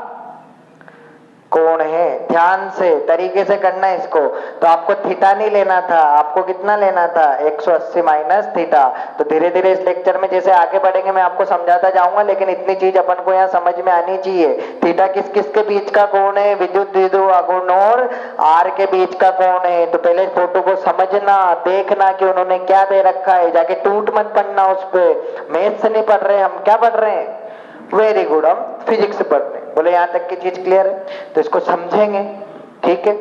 कोण है। ध्यान से तरीके से करना है इसको। तो आपको थीटा नहीं लेना था, आपको कितना लेना था? 180 माइनस थीटा। तो धीरे धीरे इस लेक्चर में जैसे आगे बढ़ेंगे मैं आपको समझाता जाऊंगा, लेकिन इतनी चीज अपन को यहाँ समझ में आनी चाहिए। थीटा किस किस के बीच का कोण है? विद्युत द्विध्रुव आघूर्ण और आर के बीच का कोण है। तो पहले फोटो को समझना, देखना कि उन्होंने क्या दे रखा है, जाके टूट मत पड़ना उस पर। मैथ से नहीं पढ़ रहे हम, क्या पढ़ रहे हैं? वेरी गुड, हम फिजिक्स से पढ़ रहे हैं। बोले यहां तक की चीज क्लियर है, तो इसको समझेंगे, ठीक है।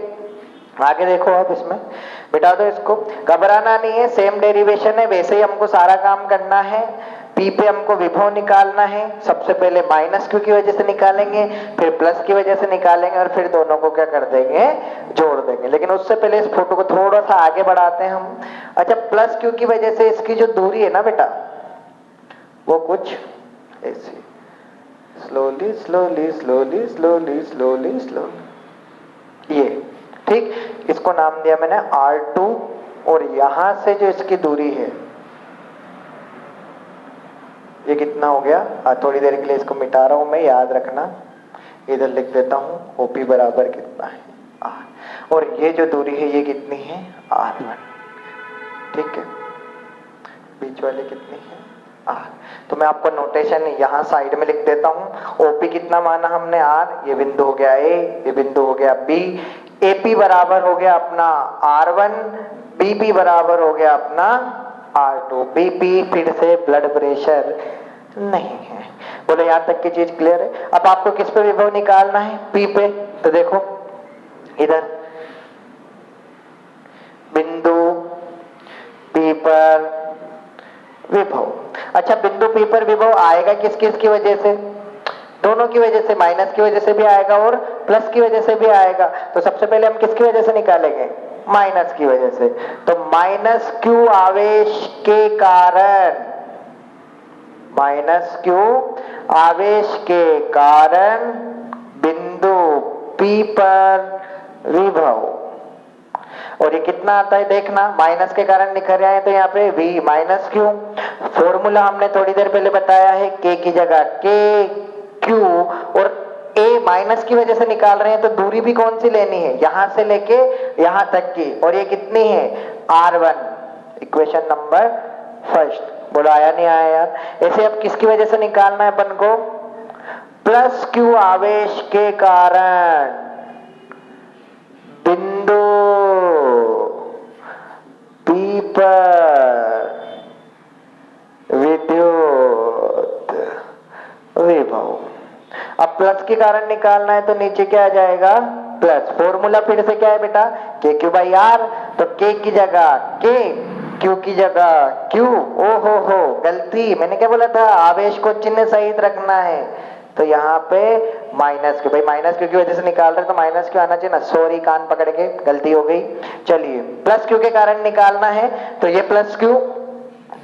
आगे देखो आप, इसमें बिठा दो इसको, घबराना नहीं है, सेम डेरिवेशन है, वैसे ही हमको सारा काम करना है। P पे हमको विभव निकालना है, सबसे पहले माइनस Q की वजह से निकालेंगे, फिर प्लस की वजह से निकालेंगे, और फिर दोनों को क्या कर देंगे? जोड़ देंगे। लेकिन उससे पहले इस फोटो को थोड़ा सा आगे बढ़ाते हैं हम। अच्छा, प्लस Q की वजह से इसकी जो दूरी है ना बेटा, वो कुछ ऐसी, slowly slowly slowly slowly slowly slowly, ये ठीक। इसको नाम दिया मैंने R2, और यहां से जो इसकी दूरी है, ये कितना हो गया? थोड़ी देर के लिए इसको मिटा रहा हूं मैं, याद रखना, इधर लिख देता हूं OP बराबर कितना है? R। और ये जो दूरी है ये कितनी है? R1, ठीक है। बीच वाली कितनी है? R। तो मैं आपको नोटेशन यहां साइड में लिख देता हूं। OP कितना माना हमने? R। ये बिंदु हो गया A, ये बिंदु हो गया B। AP बराबर हो गया अपना R1, BP बराबर हो गया अपना R2। BP फिर से ब्लड प्रेशर नहीं है। बोले यहां तक की चीज क्लियर है? अब आपको किस पे विभव निकालना है? P पे। तो देखो इधर बिंदु P पर विभव। अच्छा, बिंदु P पर विभव आएगा किस किस की वजह से? दोनों की वजह से, माइनस की वजह से भी आएगा और प्लस की वजह से भी आएगा। तो सबसे पहले हम किसकी वजह से निकालेंगे? माइनस की वजह से। तो माइनस Q आवेश के कारण, माइनस Q आवेश के कारण बिंदु P पर विभव। और ये कितना आता है देखना, माइनस के कारण लिख रहे हैं तो यहाँ पे V माइनस Q। फॉर्मूला हमने थोड़ी देर पहले बताया है, K की जगह K Q, और A माइनस की वजह से निकाल रहे हैं तो दूरी भी कौन सी लेनी है? यहां से लेके यहां तक की, और ये कितनी है? R1। Equation number first. बोला आया नहीं आया यार? ऐसे अब किसकी वजह से निकालना है अपन को? प्लस Q आवेश के कारण बिंदु P पर विद्युत विभव। अब प्लस के कारण निकालना है तो नीचे क्या आ जाएगा? प्लस। फॉर्मूला फिर से क्या है बेटा? KQ by R। तो K की जगह K, Q की जगह Q। ओ हो गलती, मैंने क्या बोला था? आवेश को चिन्ह सहित रखना है। तो यहाँ पे माइनस Q, भाई माइनस Q की वजह से निकाल रहे तो माइनस Q आना चाहिए ना। सॉरी, कान पकड़ के, गलती हो गई। चलिए, प्लस Q के कारण निकालना है तो ये प्लस Q,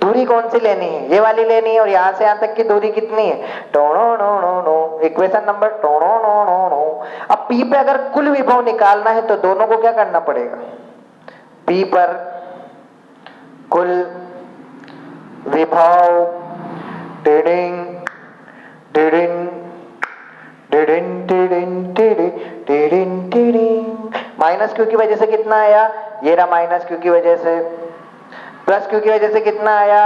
दूरी कौन सी लेनी है? ये वाली लेनी है। और यहां से यहां तक की दूरी कितनी है? टोनो no no no, equation number टोनो नो नो नो। अब P पे अगर कुल विभव निकालना है तो दोनों को क्या करना पड़ेगा? P पर कुल विभव, tiding tiding tiding tiding tiding tiding tiding, minus Q की वजह से कितना आया? ये रहा माइनस क्यू की वजह से, प्लस क्यू की वजह से कितना आया,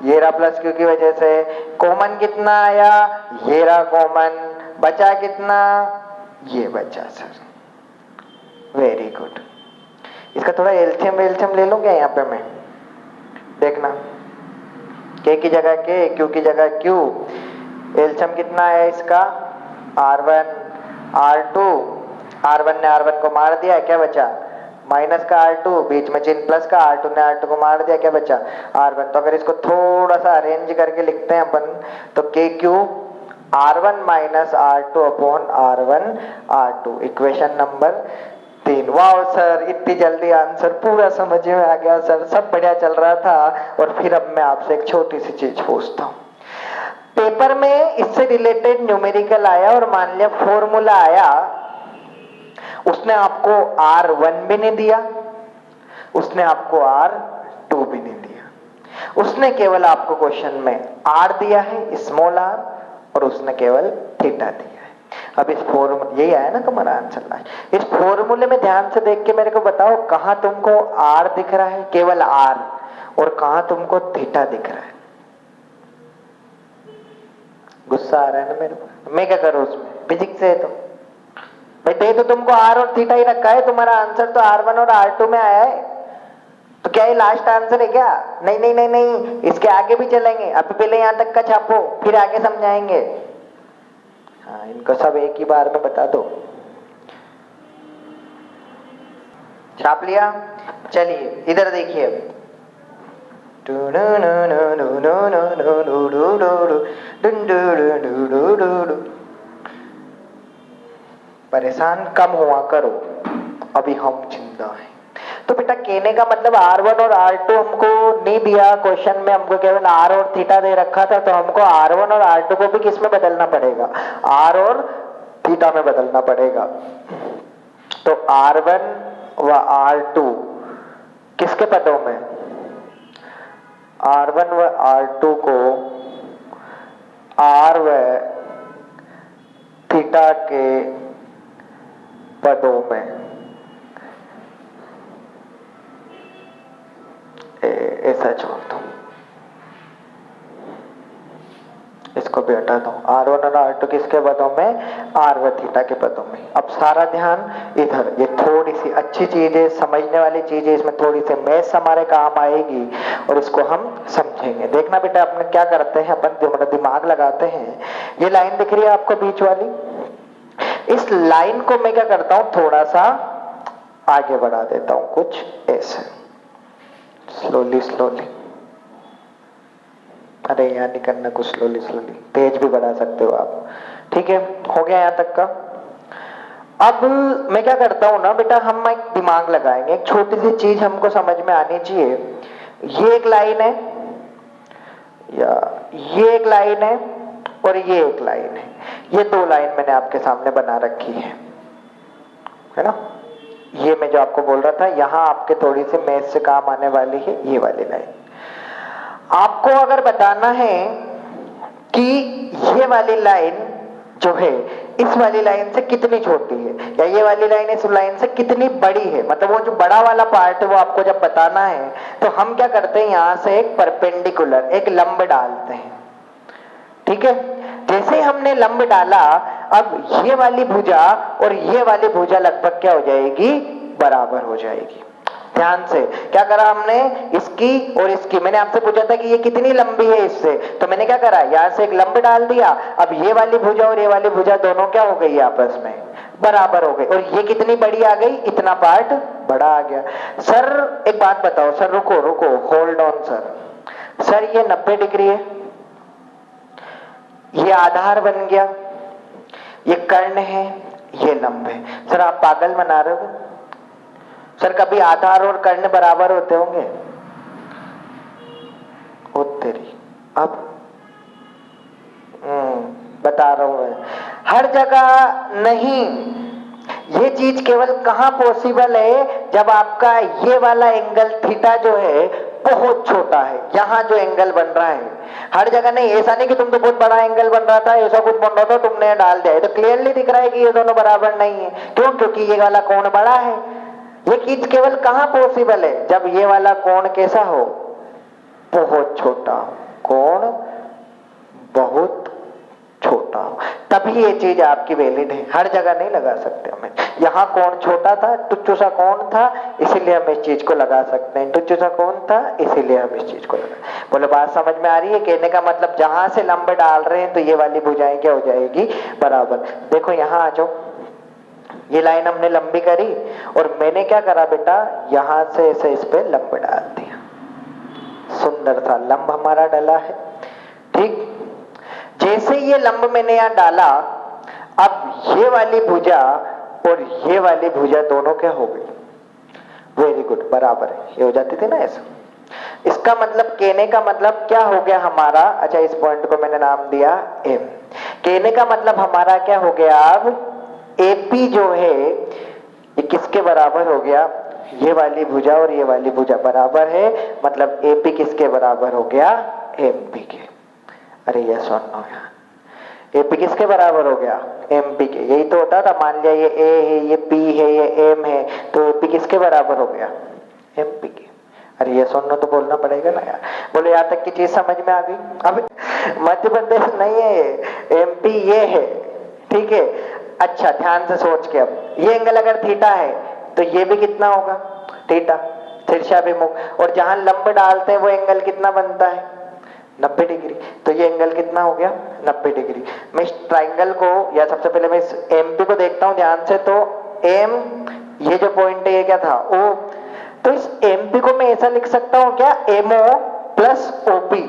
ये रहा प्लस क्यू की वजह से, कॉमन कितना आया, ये रहा कॉमन, बचा कितना, ये बचा सर। Very good. इसका थोड़ा एल्शियम वेल्शियम ले लूं क्या यहाँ पे मैं, देखना के की जगह के, क्यू की जगह क्यू, एल्शियम कितना है इसका, R1 R2, R1 ने R1 को मार दिया, क्या बचा माइनस का R2, बीच में चिन्ह प्लस का, R2 ने R2 को मार दिया, क्या बचा R1। तो अगर इसको थोड़ा सा अरेंज करके लिखते हैं अपन, तो के Q R1 minus R2 upon R1 R2, equation number 3। वाह सर, इतनी जल्दी आंसर पूरा समझ में आ गया सर, सब बढ़िया चल रहा था। और फिर अब मैं आपसे एक छोटी सी चीज पूछता हूँ, पेपर में इससे रिलेटेड न्यूमेरिकल आया और मान लिया फॉर्मूला आया, उसने आपको R1 भी नहीं दिया, उसने आपको R2 भी नहीं दिया, उसने केवल आपको क्वेश्चन में R दिया है, स्मॉल r, और उसने केवल थीटा दिया है। अब इस फॉर्मूले, यही आया ना तुम्हारा आंसर लास्ट, इस फॉर्मूले में ध्यान से देख के मेरे को बताओ कहां तुमको R दिख रहा है, केवल R, और कहां तुमको थीटा दिख रहा है। गुस्सा आ रहा है ना मेरे को, मैं क्या करूं उसमें, फिजिक्स है तो भाई, दे तो तुमको R और थीटा ही रखा है, तुम्हारा आंसर तो R1 और R2 में आया है, तो क्या ये लास्ट आंसर है क्या? नहीं नहीं नहीं नहीं, इसके आगे भी चलेंगे, अभी पहले यहां तक का छापो, फिर आगे समझाएंगे। हाँ, इनको सब एक ही बार में बता दो। छाप लिया? चलिए इधर देखिए, परेशान कम हुआ करो, अभी हम जिंदा हैं। तो बेटा कहने का मतलब R1 और R2 हमको नहीं दिया क्वेश्चन में, हमको केवल R और थीटा दे रखा था, तो हमको R1 और R2 को भी किस में बदलना पड़ेगा, R और थीटा में बदलना पड़ेगा। तो R1 व R2 किसके पदों में, R1 व R2 को R व थीटा के पदों में, ऐसा छोड़ दो, इसको भी हटा दो। R1 और R2 किसके पदों में, R व थीटा के पदों में। अब सारा ध्यान इधर, ये थोड़ी सी अच्छी चीज है, समझने वाली चीज है, इसमें थोड़ी सी मैथ्स हमारे काम आएगी और इसको हम समझेंगे। देखना बेटा अपन क्या करते हैं, अपन हमारा दिमाग लगाते हैं। ये लाइन दिख रही है आपको बीच वाली, इस लाइन को मैं क्या करता हूं, थोड़ा सा आगे बढ़ा देता हूं, कुछ ऐसे स्लोली स्लोली, अरे यहाँ नहीं करना, कुछ स्लोली स्लोली, तेज भी बढ़ा सकते हो आप, ठीक है, हो गया यहाँ तक का। अब मैं क्या करता हूं ना बेटा, हम एक दिमाग लगाएंगे, एक छोटी सी चीज हमको समझ में आनी चाहिए। ये एक लाइन है, या ये एक लाइन है, और ये एक लाइन है, ये दो लाइन मैंने आपके सामने बना रखी है ना। ये मैं जो आपको बोल रहा था, यहां आपके थोड़ी सी मैथ से काम आने वाली है ये वाली लाइन। आपको अगर बताना है कि ये वाली लाइन जो है इस वाली लाइन से कितनी छोटी है, या ये वाली लाइन इस लाइन से कितनी बड़ी है, मतलब वो जो बड़ा वाला पार्ट है वो आपको जब बताना है, तो हम क्या करते हैं, यहां से एक परपेंडिकुलर, एक लंब डालते हैं, ठीक है। जैसे हमने लंब डाला, अब ये वाली भुजा और ये वाली भुजा लगभग क्या हो जाएगी, बराबर हो जाएगी। ध्यान से क्या करा हमने, इसकी और इसकी, मैंने आपसे पूछा था कि ये कितनी लंबी है इससे, तो मैंने क्या करा, यहां से एक लंब डाल दिया। अब ये वाली भुजा और ये वाली भुजा दोनों क्या हो गई, आपस में बराबर हो गई, और ये कितनी बड़ी आ गई, इतना पार्ट बड़ा आ गया। सर एक बात बताओ, सर रुको रुको, होल्ड ऑन सर, सर ये 90 डिग्री है, ये आधार बन गया, ये कर्ण है, ये लंब है। सर आप पागल बना रहे हो सर, कभी आधार और कर्ण बराबर होते होंगे, होते रही। अब बता रहा हूं मैं, हर जगह नहीं, ये चीज केवल कहां पॉसिबल है, जब आपका ये वाला एंगल थीटा जो है बहुत छोटा है, यहां जो एंगल बन रहा है, हर जगह नहीं। ऐसा नहीं कि तुम तो बहुत बड़ा एंगल बन रहा था, ऐसा कुछ बन रहा था, तुमने डाल दिया, तो क्लियरली दिख रहा है कि ये दोनों बराबर नहीं है। क्यों? क्योंकि ये वाला कोण बड़ा है, ये चीज केवल कहां पॉसिबल है? जब ये वाला कोण कैसा हो? बहुत छोटा हो। कोण बहुत छोटा हो, तभी ये चीज आपकी वैलिड है। हर जगह नहीं लगा सकते हमें। यहाँ कोण छोटा था, तुच्छ सा कोण था, इसीलिए हम इस चीज को लगा सकते हैं। तुच्छ सा कोण था, इसीलिए हम इस चीज को लगा। बोले बात समझ में आ रही है? कहने का मतलब जहां से लंब डाल रहे हैं तो ये वाली भुजाएं क्या हो जाएगी? बराबर। देखो यहाँ आ जाओ, ये लाइन हमने लंबी करी और मैंने क्या करा बेटा, यहां से ऐसे इस पे लंब डाल दिया। सुंदर सा लंब हमारा डला है। ठीक, जैसे ये लंब मैंने यहां डाला, अब ये वाली भुजा और ये वाली भुजा दोनों क्या हो गई? वेरी गुड, बराबर है। ये हो जाती थी ना ऐसा। इसका मतलब, कहने का मतलब क्या हो गया हमारा? अच्छा, इस पॉइंट को मैंने नाम दिया एम। कहने का मतलब हमारा क्या हो गया? अब एपी जो है ये किसके बराबर हो गया? ये वाली भुजा और ये वाली भुजा बराबर है, मतलब एपी किसके बराबर हो गया? एमपी के। अरे ये सुनो यार, एपी किसके बराबर हो गया? एमपी के। यही तो होता था, मान लिया ये ए है, ये पी है, ये एम है, तो एपी किसके बराबर हो गया? एमपी के। अरे ये सुनना तो बोलना पड़ेगा ना यार। बोले यहाँ तक की चीज समझ में आ गई? अब मध्य प्रदेश नहीं है ये, एमपी ये है। ठीक है, अच्छा ध्यान से सोच के, अब ये एंगल अगर थीटा है तो ये भी कितना होगा? थीटा, तिरछाभिमुख। और जहां लंब डालते हैं वो एंगल कितना बनता है? 90 डिग्री। तो ये एंगल कितना हो गया? 90 डिग्री। मैं इस ट्राइंगल को, या सबसे पहले मैं इस एमपी को देखता हूं ध्यान से। तो एम, ये जो पॉइंट है ये क्या था? ओ। तो इस एमपी को मैं ऐसा लिख सकता हूं क्या? MO plus OP.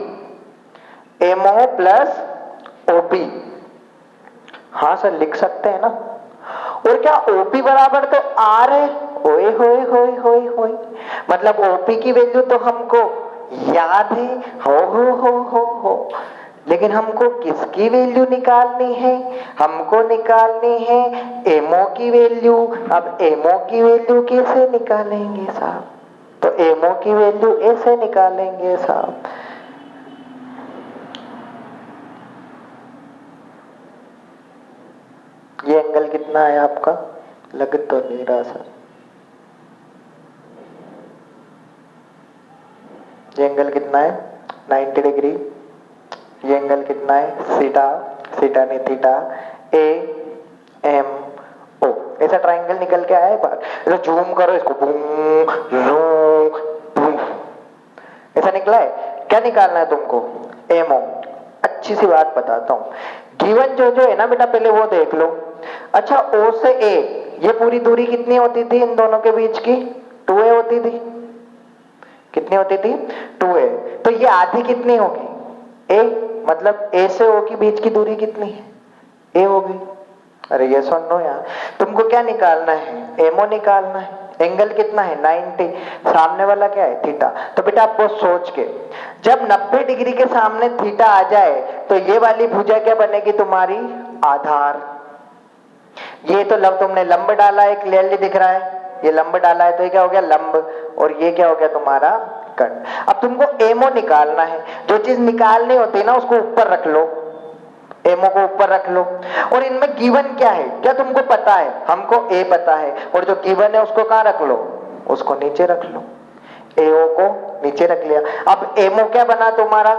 MO plus OP. हाँ सर, लिख सकते हैं ना। और क्या ओपी बराबर तो आर है? ओए होए होए होए होए, मतलब ओपी की वैल्यू तो हमको याद है, हो। लेकिन हमको किसकी वैल्यू निकालनी है? हमको निकालनी है एमओ की वैल्यू। अब एमओ की वैल्यू कैसे निकालेंगे साहब? तो एमओ की वैल्यू ऐसे निकालेंगे साहब। ये एंगल कितना है आपका? लग तो नहीं रहा सर। ये एंगल कितना है? 90 डिग्री। ये एंगल कितना है? सीटा, सीटा नहीं थीटा। ए एम ओ, ऐसा ट्राइंगल निकल के आया है बाहर। जूम करो इसको, बूम जूम बूम, ऐसा निकला है। क्या निकालना है तुमको? एमओ। अच्छी सी बात बताता हूं, गिवन जो है ना बेटा, पहले वो देख लो। अच्छा, ओ से ए ये पूरी दूरी कितनी होती थी इन दोनों के बीच की? 2a होती थी। कितनी होती थी? 2a। तो ये आधी कितनी होगी? a, मतलब a से o के बीच की दूरी कितनी है? a होगी। अरे ये सुनो यार, तुमको क्या निकालना है? एमओ निकालना है। एंगल कितना है? 90। सामने वाला क्या है? थीटा। तो बेटा आपको सोच के, जब 90 डिग्री के सामने थीटा आ जाए तो ये वाली भुजा क्या बनेगी तुम्हारी? आधार। ये तो तुमने लंब डाला है, क्लियरली दिख रहा है। ये लंब डाला है तो ये क्या हो गया? लंब। और ये क्या हो गया तुम्हारा? कर्ण। अब तुमको एमओ निकालना है। जो चीज निकालनी होती है ना उसको ऊपर रख लो, एमओ को ऊपर रख लो। और इनमें गिवन क्या है? क्या तुमको पता है? हमको ए पता है, और जो गिवन है उसको कहां रख लो? उसको नीचे रख लो। एओ को नीचे रख लिया। अब एमओ क्या बना तुम्हारा?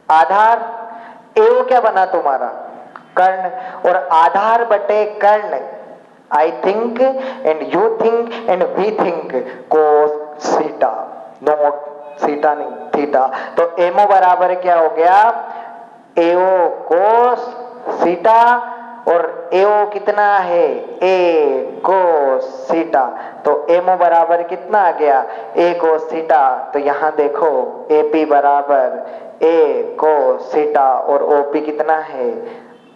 आधार। एओ क्या बना तुम्हारा? कर्ण। और आधार बटे कर्ण, I think and you think and we think cos theta, not सीटा नहीं थीटा। तो एमओ बराबर क्या हो गया? एओ कोस सीटा। और एओ कितना है? ए कोस सीटा। तो एमओ बराबर कितना आ गया? ए कोस सीटा। तो यहां देखो एपी बराबर ए कोस सीटा और ओपी कितना है?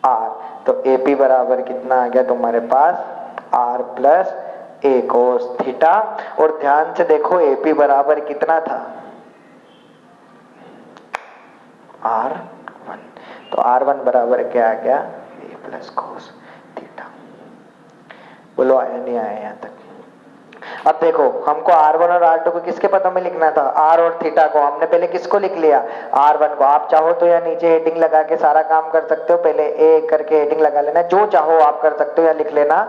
आर। तो एपी बराबर कितना आ गया तुम्हारे पास? R plus A cos theta. और ध्यान से देखो एपी बराबर कितना था? R1। तो R1 बराबर क्या आ गया? ए प्लस कोस थीटा। बोलो आया नहीं आया यहां तक? अब देखो, हमको R1 और R2 को किसके पदों में लिखना था? R और थीटा को। हमने पहले किसको लिख लिया? R1 को। आप चाहो तो या नीचे हेडिंग लगा के सारा काम कर सकते हो, पहले ए करके हेडिंग लगा लेना, जो चाहो आप कर सकते हो, या लिख लेना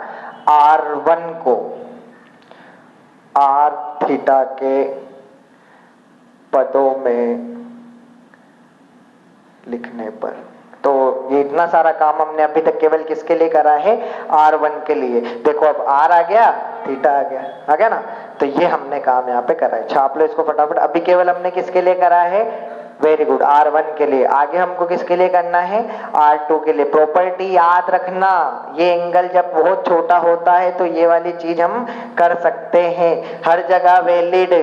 R1 को। आर थीटा के पदों में लिखने पर। तो ये इतना सारा काम हमने अभी तक केवल किसके लिए करा है? R1 के लिए। देखो अब R आ गया, थीटा आ गया ना, तो ये हमने काम यहाँ पे करा है। छाप लो इसको फटाफट। अभी केवल हमने किसके लिए करा है? वेरी गुड, R1 के लिए। आगे हमको किसके लिए करना है? R2 के लिए। प्रॉपर्टी याद रखना, ये एंगल जब बहुत छोटा होता है तो ये वाली चीज हम कर सकते हैं, हर जगह वैलिड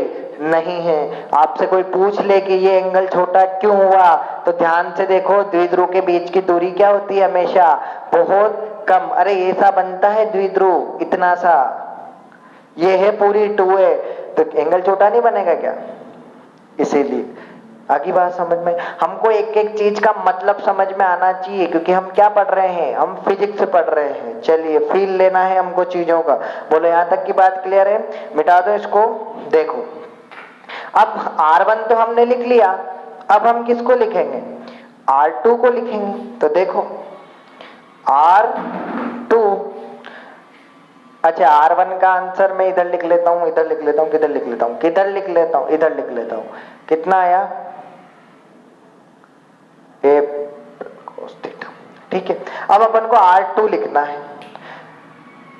नहीं है। आपसे कोई पूछ ले कि ये एंगल छोटा क्यों हुआ, तो ध्यान से देखो, द्विध्रुव के बीच की दूरी क्या होती है? हमेशा बहुत कम। अरे ये सा बनता है द्विध्रुव, इतना सा, ये है पूरी 2a, तो एंगल छोटा नहीं बनेगा क्या? इसीलिए आगे बात समझ में। हमको एक एक चीज का मतलब समझ में आना चाहिए, क्योंकि हम क्या पढ़ रहे हैं? हम फिजिक्स से पढ़ रहे हैं। चलिए फील लेना है हमको चीजों का। बोलो यहां तक की बात क्लियर है? मिटा दो इसको। देखो अब R1 तो हमने लिख लिया, अब हम किसको लिखेंगे? R2 को लिखेंगे। तो देखो R2, अच्छा R1 का आंसर मैं इधर लिख लेता हूं, इधर लिख लेता हूं, किधर लिख लेता हूं, किधर लिख लेता हूं, इधर लिख लेता हूं। कितना आया? A cos theta. ठीक है, अब अपन को R2 लिखना है।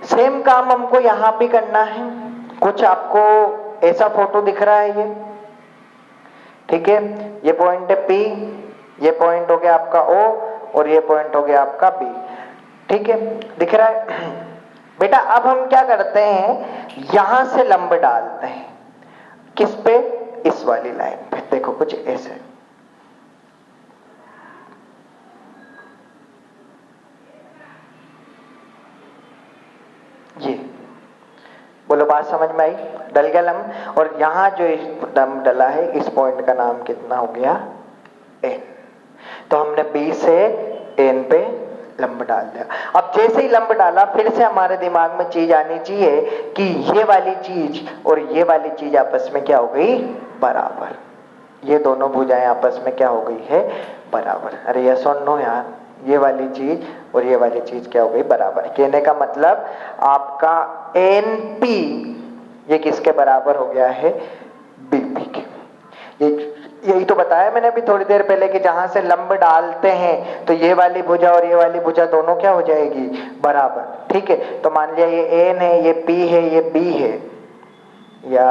सेम काम हमको यहां भी करना है। कुछ आपको ऐसा फोटो दिख रहा है ये, ठीक है, ये पॉइंट है P, ये पॉइंट हो गया आपका O, और ये पॉइंट हो गया आपका B। ठीक है, दिख रहा है बेटा? अब हम क्या करते हैं, यहां से लंब डालते हैं। किस पे? इस वाली लाइन पे। देखो कुछ ऐसे, ये बोलो बात समझ में आई? डल गया लंब। और यहां जो लंब डला है, इस पॉइंट का नाम कितना हो गया? N। तो हमने B से N पे लंब डाल दिया। अब जैसे ही लंब डाला, फिर से हमारे दिमाग में चीज आनी चाहिए कि ये वाली चीज और ये वाली चीज आपस में क्या हो गई? बराबर। ये दोनों भुजाएं आपस में क्या हो गई है? बराबर। अरे यस और नो यार, ये वाली चीज और ये वाली चीज क्या हो गई? बराबर। कहने का मतलब आपका NP ये किसके बराबर हो गया है? BP के। यही तो बताया मैंने अभी थोड़ी देर पहले कि जहां से लंब डालते हैं तो ये वाली भुजा और ये वाली भुजा दोनों क्या हो जाएगी? बराबर। ठीक है, तो मान लिया ये N है, ये P है, ये B है, या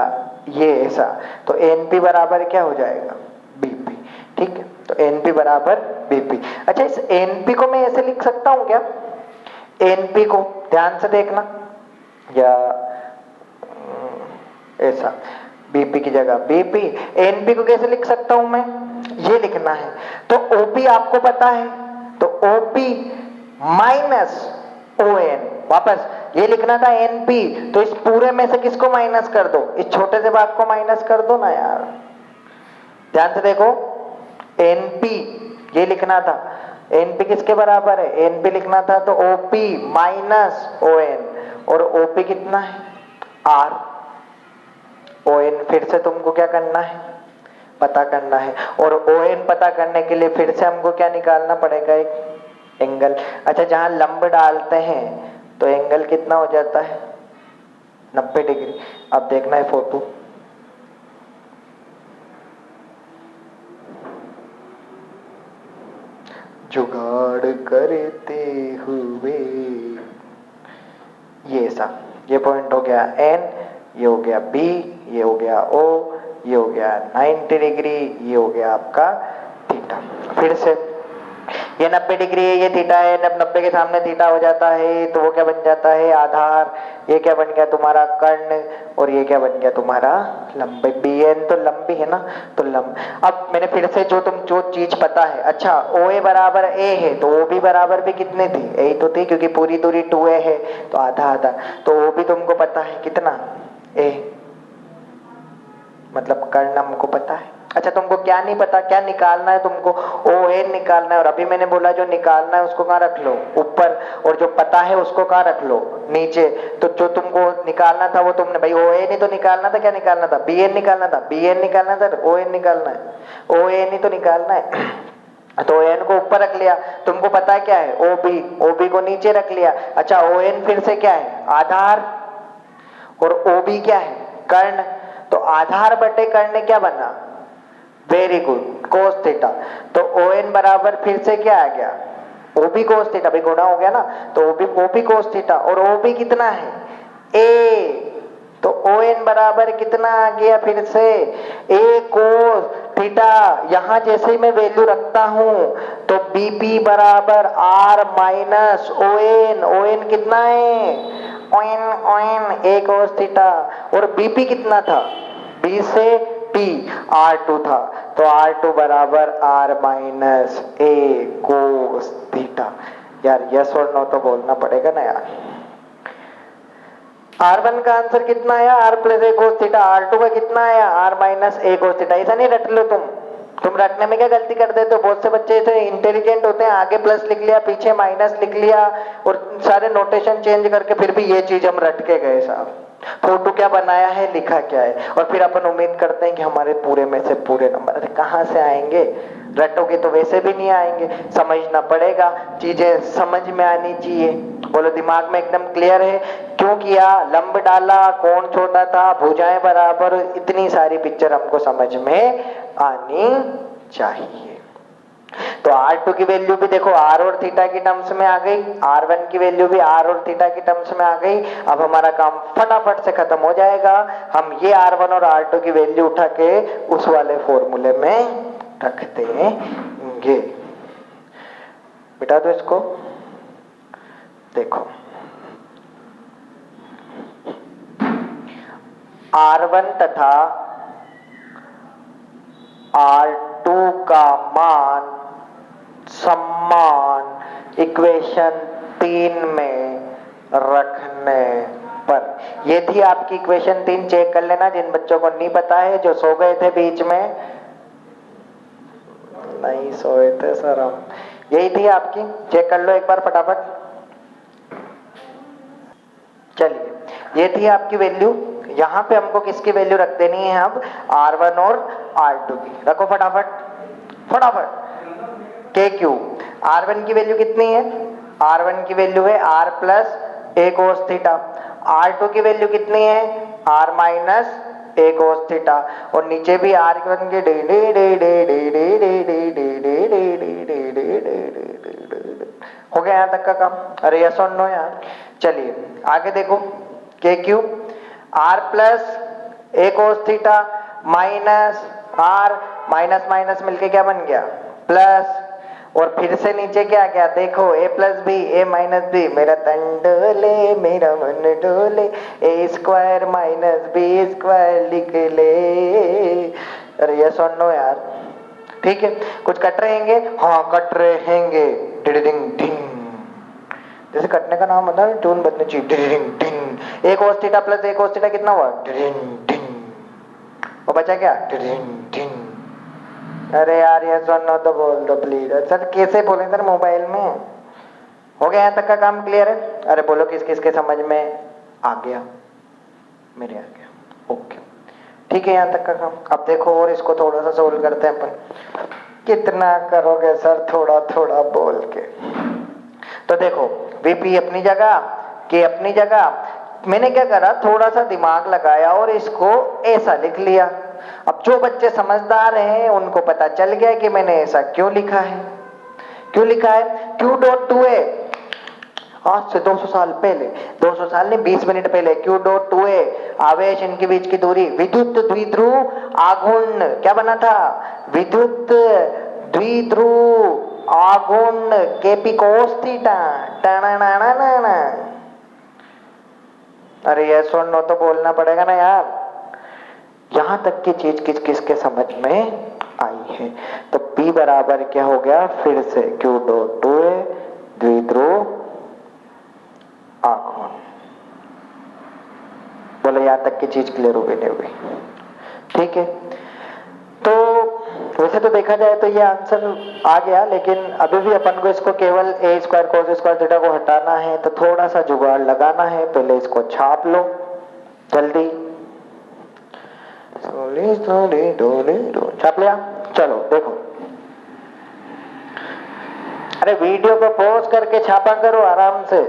ये ऐसा, तो NP बराबर क्या हो जाएगा? BP। ठीक है, तो NP बराबर BP। अच्छा, इस NP को मैं ऐसे लिख सकता हूं क्या? NP को ध्यान से देखना, या ऐसा, BP की जगह BP। NP को कैसे लिख सकता हूं मैं? ये लिखना है। तो OP आपको पता है, तो OP माइनस ON, वापस ये लिखना था NP, तो इस पूरे में से किसको माइनस कर दो? इस छोटे से भाग को माइनस कर दो ना यार। ध्यान से देखो, NP ये लिखना था, NP किसके बराबर है? NP लिखना था, तो OP माइनस ON, और OP कितना है? R। ON फिर से तुमको क्या करना है? पता करना है। और ON पता करने के लिए फिर से हमको क्या निकालना पड़ेगा? एक एंगल। अच्छा, जहां लंब डालते हैं तो एंगल कितना हो जाता है? 90 डिग्री। अब देखना है फोटो, जुगाड़ करते हुए, ये सा, ये पॉइंट हो गया N, ये हो गया B, ये हो गया O, ये हो गया 90 डिग्री, ये हो गया आपका थीटा। फिर से ये 90 डिग्री है, ये थीटा है, 90 के सामने थीटा हो जाता है तो वो क्या बन जाता है? आधार। ये क्या बन गया? तुम्हारा कर्ण। और ये क्या बन गया? तुम्हारा लंब। BN तो लंबी है ना, तो लंब। अब मैंने फिर से जो चीज पता है, अच्छा OA बराबर A है, तो OB बराबर भी कितने थी? A तो थी, क्योंकि पूरी दूरी 2A है, तो आधा आधा। तो OB तुमको पता है कितना? A, मतलब कर्ण हमको पता है। अच्छा, तुमको क्या नहीं पता? क्या निकालना है तुमको? ON निकालना है। और अभी मैंने बोला जो निकालना है उसको कहाँ रख लो? ऊपर। और जो पता है उसको कहाँ रख लो? नीचे। तो जो तुमको निकालना था वो तुमने, भाई ON ही तो निकालना था। क्या निकालना था? BN निकालना था। BN निकालना था, ON निकालना है। ON ही तो निकालना है। तो ON को ऊपर रख लिया। तुमको पता क्या है? OB को नीचे रख लिया। अच्छा, ON फिर से क्या है? आधार। और OB क्या है? कर्ण, तो आधार बटे कर्ण क्या बना, वेरी गुड, कोस थीटा। तो ON बराबर फिर से क्या आ गया, OB कोस थीटा, भी गुणा हो गया ना, तो OB कोस थीटा, और OB कितना है, A, तो ON बराबर कितना आ गया फिर से, A कोस थीटा। यहां जैसे ही मैं वैल्यू रखता हूं तो BP बराबर R माइनस ON, ON कितना है, ON A कोस थीटा, और BP कितना था, B से T R2 था, तो R2 बराबर R minus A cos theta. यार यस और नो तो बोलना पड़ेगा ना यार। R1 का आंसर कितना आया, R plus A cos theta, R2 का कितना आया, R minus A cos theta. ऐसा नहीं रट लो तुम रटने में क्या गलती कर देते हो, बहुत से बच्चे ऐसे इंटेलिजेंट होते हैं, आगे प्लस लिख लिया पीछे माइनस लिख लिया और सारे नोटेशन चेंज करके फिर भी ये चीज हम रट के गए साहब। फोटो क्या बनाया है, लिखा क्या है, और फिर अपन उम्मीद करते हैं कि हमारे पूरे में से पूरे नंबर, अरे कहां से आएंगे, रटोगे तो वैसे भी नहीं आएंगे, समझना पड़ेगा, चीजें समझ में आनी चाहिए। बोलो दिमाग में एकदम क्लियर है, क्यों किया, लंब डाला, कोण छोटा था, भुजाएं बराबर, इतनी सारी पिक्चर हमको समझ में आनी चाहिए। तो R2 की वैल्यू भी देखो R और थीटा की टर्म्स में आ गई, R1 की वैल्यू भी R और थीटा की टर्म्स में आ गई। अब हमारा काम फटाफट से खत्म हो जाएगा, हम ये R1 और R2 की वैल्यू उठा के उस वाले फॉर्मूले में रख देंगे। बिठा दो इसको, देखो R1 तथा R2 का मान समान इक्वेशन 3 में रखने पर, ये थी आपकी इक्वेशन 3, चेक कर लेना जिन बच्चों को नहीं पता है, जो सो गए थे बीच में, नहीं सोए थे सर हम, यही थी आपकी, चेक कर लो एक बार फटाफट। चलिए ये थी आपकी वैल्यू, यहां पे हमको किसकी वैल्यू रख देनी है अब, R1 और R2 की, रखो फटाफट फटाफट। KQ, R1 की वैल्यू कितनी है, R1 की वैल्यू है R plus A cos theta, R2 की वैल्यू कितनी है, R minus A cos theta, और नीचे भी R1 के day day day day day day day day day day day day day day. हो गया यहां तक का काम, अरे यस और नो यार। चलिए आगे देखो, KQ R plus A cos theta minus R, minus minus मिलके क्या बन गया, प्लस, और फिर से नीचे क्या गया, देखो A plus B, A minus B, मेरा तन डोले मेरा मन डोले, A square minus B square लिख ले। अरे यस और नो यार, ठीक है, कुछ कट रहेंगे, हाँ कट रहेंगे, डिडिंग डिंग, जैसे कटने का नाम होता है ट्यून बदलनी चाहिए, डिडिंग डिंग। A cos theta plus A cos theta कितना हुआ, डिडिंग डिंग, और बचा क्या, डिडिंग डिंग। अरे यार ये सुनो तो बोल दो प्लीज, सर कैसे बोले सर मोबाइल में। हो गया यहाँ तक का काम क्लियर है, अरे बोलो किस किस के समझ में आ गया, मेरे आ गया, ओके ठीक है यहाँ तक का काम। अब देखो और इसको थोड़ा सा सोल्व करते हैं अपन, कितना करोगे सर थोड़ा थोड़ा बोल के। तो देखो VP अपनी जगह, K अपनी जगह, मैंने क्या करा, थोड़ा सा दिमाग लगाया और इसको ऐसा लिख लिया। अब जो बच्चे समझदार हैं उनको पता चल गया कि मैंने ऐसा क्यों लिखा है, क्यों लिखा है, Q डॉट 2A, आज से 200 साल पहले, 200 साल नहीं 20 मिनट पहले, Q डॉट 2A आवेश इनके बीच की दूरी, विद्युत द्विध्रुव आघूर्ण क्या बना था, विद्युत द्विध्रुव आघूर्ण KP कोस थीटा, टाना। अरे यस और नो तो बोलना पड़ेगा ना यार, यहां तक की चीज किस किस के समझ में आई है। तो P बराबर क्या हो गया, फिर से Q डॉट 2A द्विध्रुव आघूर्ण। बोलो यहां तक की चीज क्लियर हो गई नहीं हुई, ठीक है। तो वैसे तो देखा जाए तो ये आंसर आ गया, लेकिन अभी भी अपन को इसको केवल A square cos square theta को हटाना है, तो थोड़ा सा जुगाड़ लगाना है, पहले इसको छाप लो जल्दी, छाप लिया, चलो देखो, अरे वीडियो को पॉज करके छापा करो आराम से,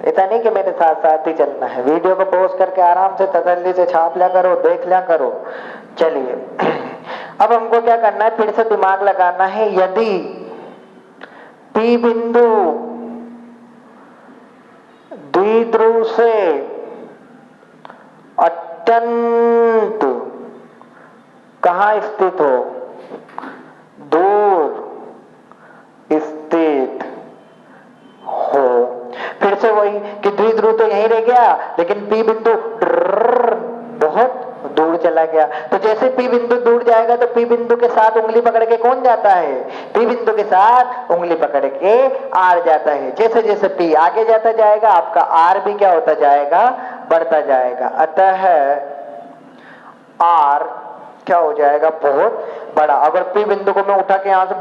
ऐसा नहीं कि मेरे साथ साथ ही चलना है, वीडियो को पोस्ट करके आराम से तसल्ली से छाप लिया करो, देख लिया करो। चलिए अब हमको क्या करना है, फिर से दिमाग लगाना है। यदि P बिंदु द्विध्रुव से अत्यंत कहाँ स्थित हो, दूर स्थित हो। फिर से वही कि द्विध्रुव तो यहीं रह गया, लेकिन P बिंदु बहुत दूर चला गया। तो जैसे P बिंदु दूर जाएगा तो P बिंदु के साथ उंगली पकड़ के कौन जाता है, P बिंदु के साथ उंगली पकड़ के R जाता है। जैसे जैसे P आगे जाता जाएगा आपका R भी क्या होता जाएगा, बढ़ता जाएगा। अतः R क्या हो जाएगा, बहुत बड़ा। अगर P बिंदु को मैं उठा के यहां से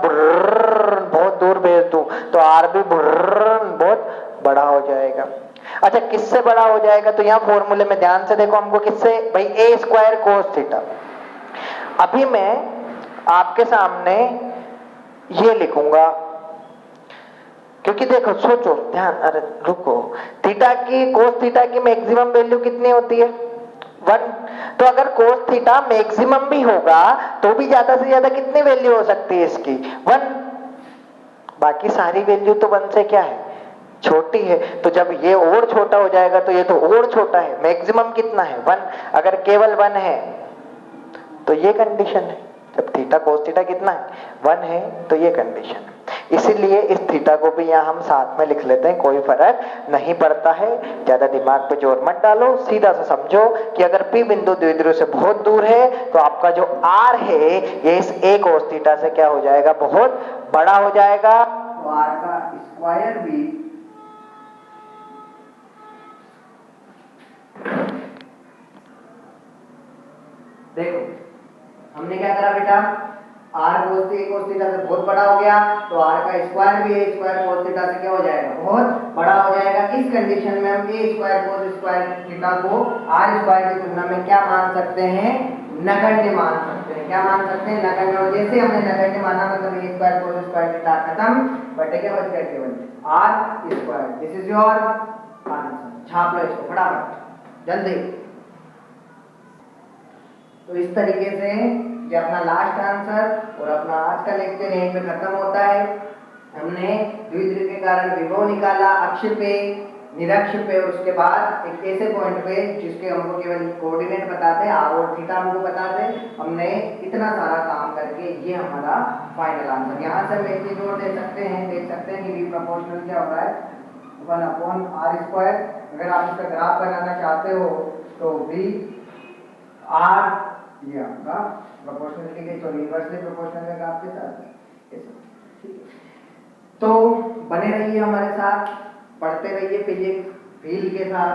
बहुत दूर भेज दूं तो R भी बहुत बड़ा हो जाएगा। अच्छा, किससे बड़ा हो जाएगा, तो यहां फॉर्मूले में ध्यान से देखो हमको किससे, भाई a स्क्वायर कोस थीटा। अभी मैं आपके सामने ये लिखूंगा, क्योंकि देखो सोचो ध्यान, अरे रुको, थीटा की कोस थीटा की मैक्सिमम वैल्यू कितनी होती है, 1। तो अगर कोस थीटा मैक्सिमम भी होगा तो भी ज्यादा से ज्यादा कितनी वैल्यू हो सकती है इसकी, 1। बाकी सारी वैल्यू तो 1 से क्या है, छोटी है। तो जब ये और छोटा हो जाएगा तो ये तो और छोटा है। मैक्सिमम कितना है, 1। अगर केवल 1 है तो ये कंडीशन है। जब थीटा कोस थीटा कितना है, 1 है, तो ये कंडीशन है। इसीलिए इस थीटा को भी यहाँ हम साथ में लिख लेते हैं, कोई फर्क नहीं पड़ता है। ज्यादा दिमाग पे जोर मत डालो, सीधा सा समझो कि अगर P बिंदु द्विध्रुव से बहुत दूर है तो आपका जो R है ये इस a कोस थीटा से क्या हो जाएगा, बहुत बड़ा हो जाएगा। तो R का स्क्वायर भी देखो हमने क्या करा बेटा, R कोस थीटा से बहुत बड़ा हो गया तो R का स्क्वायर भी a स्क्वायर कोस थीटा से क्या हो जाएगा, बहुत बड़ा हो जाएगा। इस कंडीशन में हम a square cos square theta को R स्क्वायर की तुलना में क्या मान सकते हैं, नगण्य मान सकते हैं। क्या मान सकते हैं, नगण्य। और जैसे हमने नगण्य माना मतलब a square cos square theta खत्म, बटे क्या बच गया, केवल R square. This is your answer. छाप लो इसको फटाफट जल्दी। तो इस तरीके से ये अपना लास्ट आंसर और अपना आज का लेक्चर यहीं पे खत्म होता है। हमने द्विध्रुव के कारण विभव निकाला, अक्ष पे, निरक्ष पे, और उसके बाद एक ऐसे पॉइंट पे जिसके हमको केवल कोऑर्डिनेट बताते, r और थीटा हमको बताते। हमने इतना सारा काम करके ये हमारा फाइनल आंसर। यहाँ से हम एक चीज और देख सकते हैं कि v प्रोपोर्शनल क्या हो रहा है, 1/r²। अगर आप इसका ग्राफ बनाना चाहते हो तो v r ये आपका प्रोपोर्शनलिटी के, सॉरी इनवर्सली प्रोपोर्शनल का ग्राफ के साथ ऐसे, ठीक है। तो बने रहिए हमारे साथ, पढ़ते रहिए फिजिक्स, फील के साथ,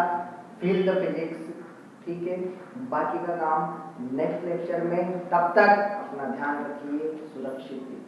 फील द फिजिक्स, ठीक है। बाकी का काम नेक्स्ट लेक्चर में। तब तक अपना ध्यान रखिए, सुरक्षित रहिए।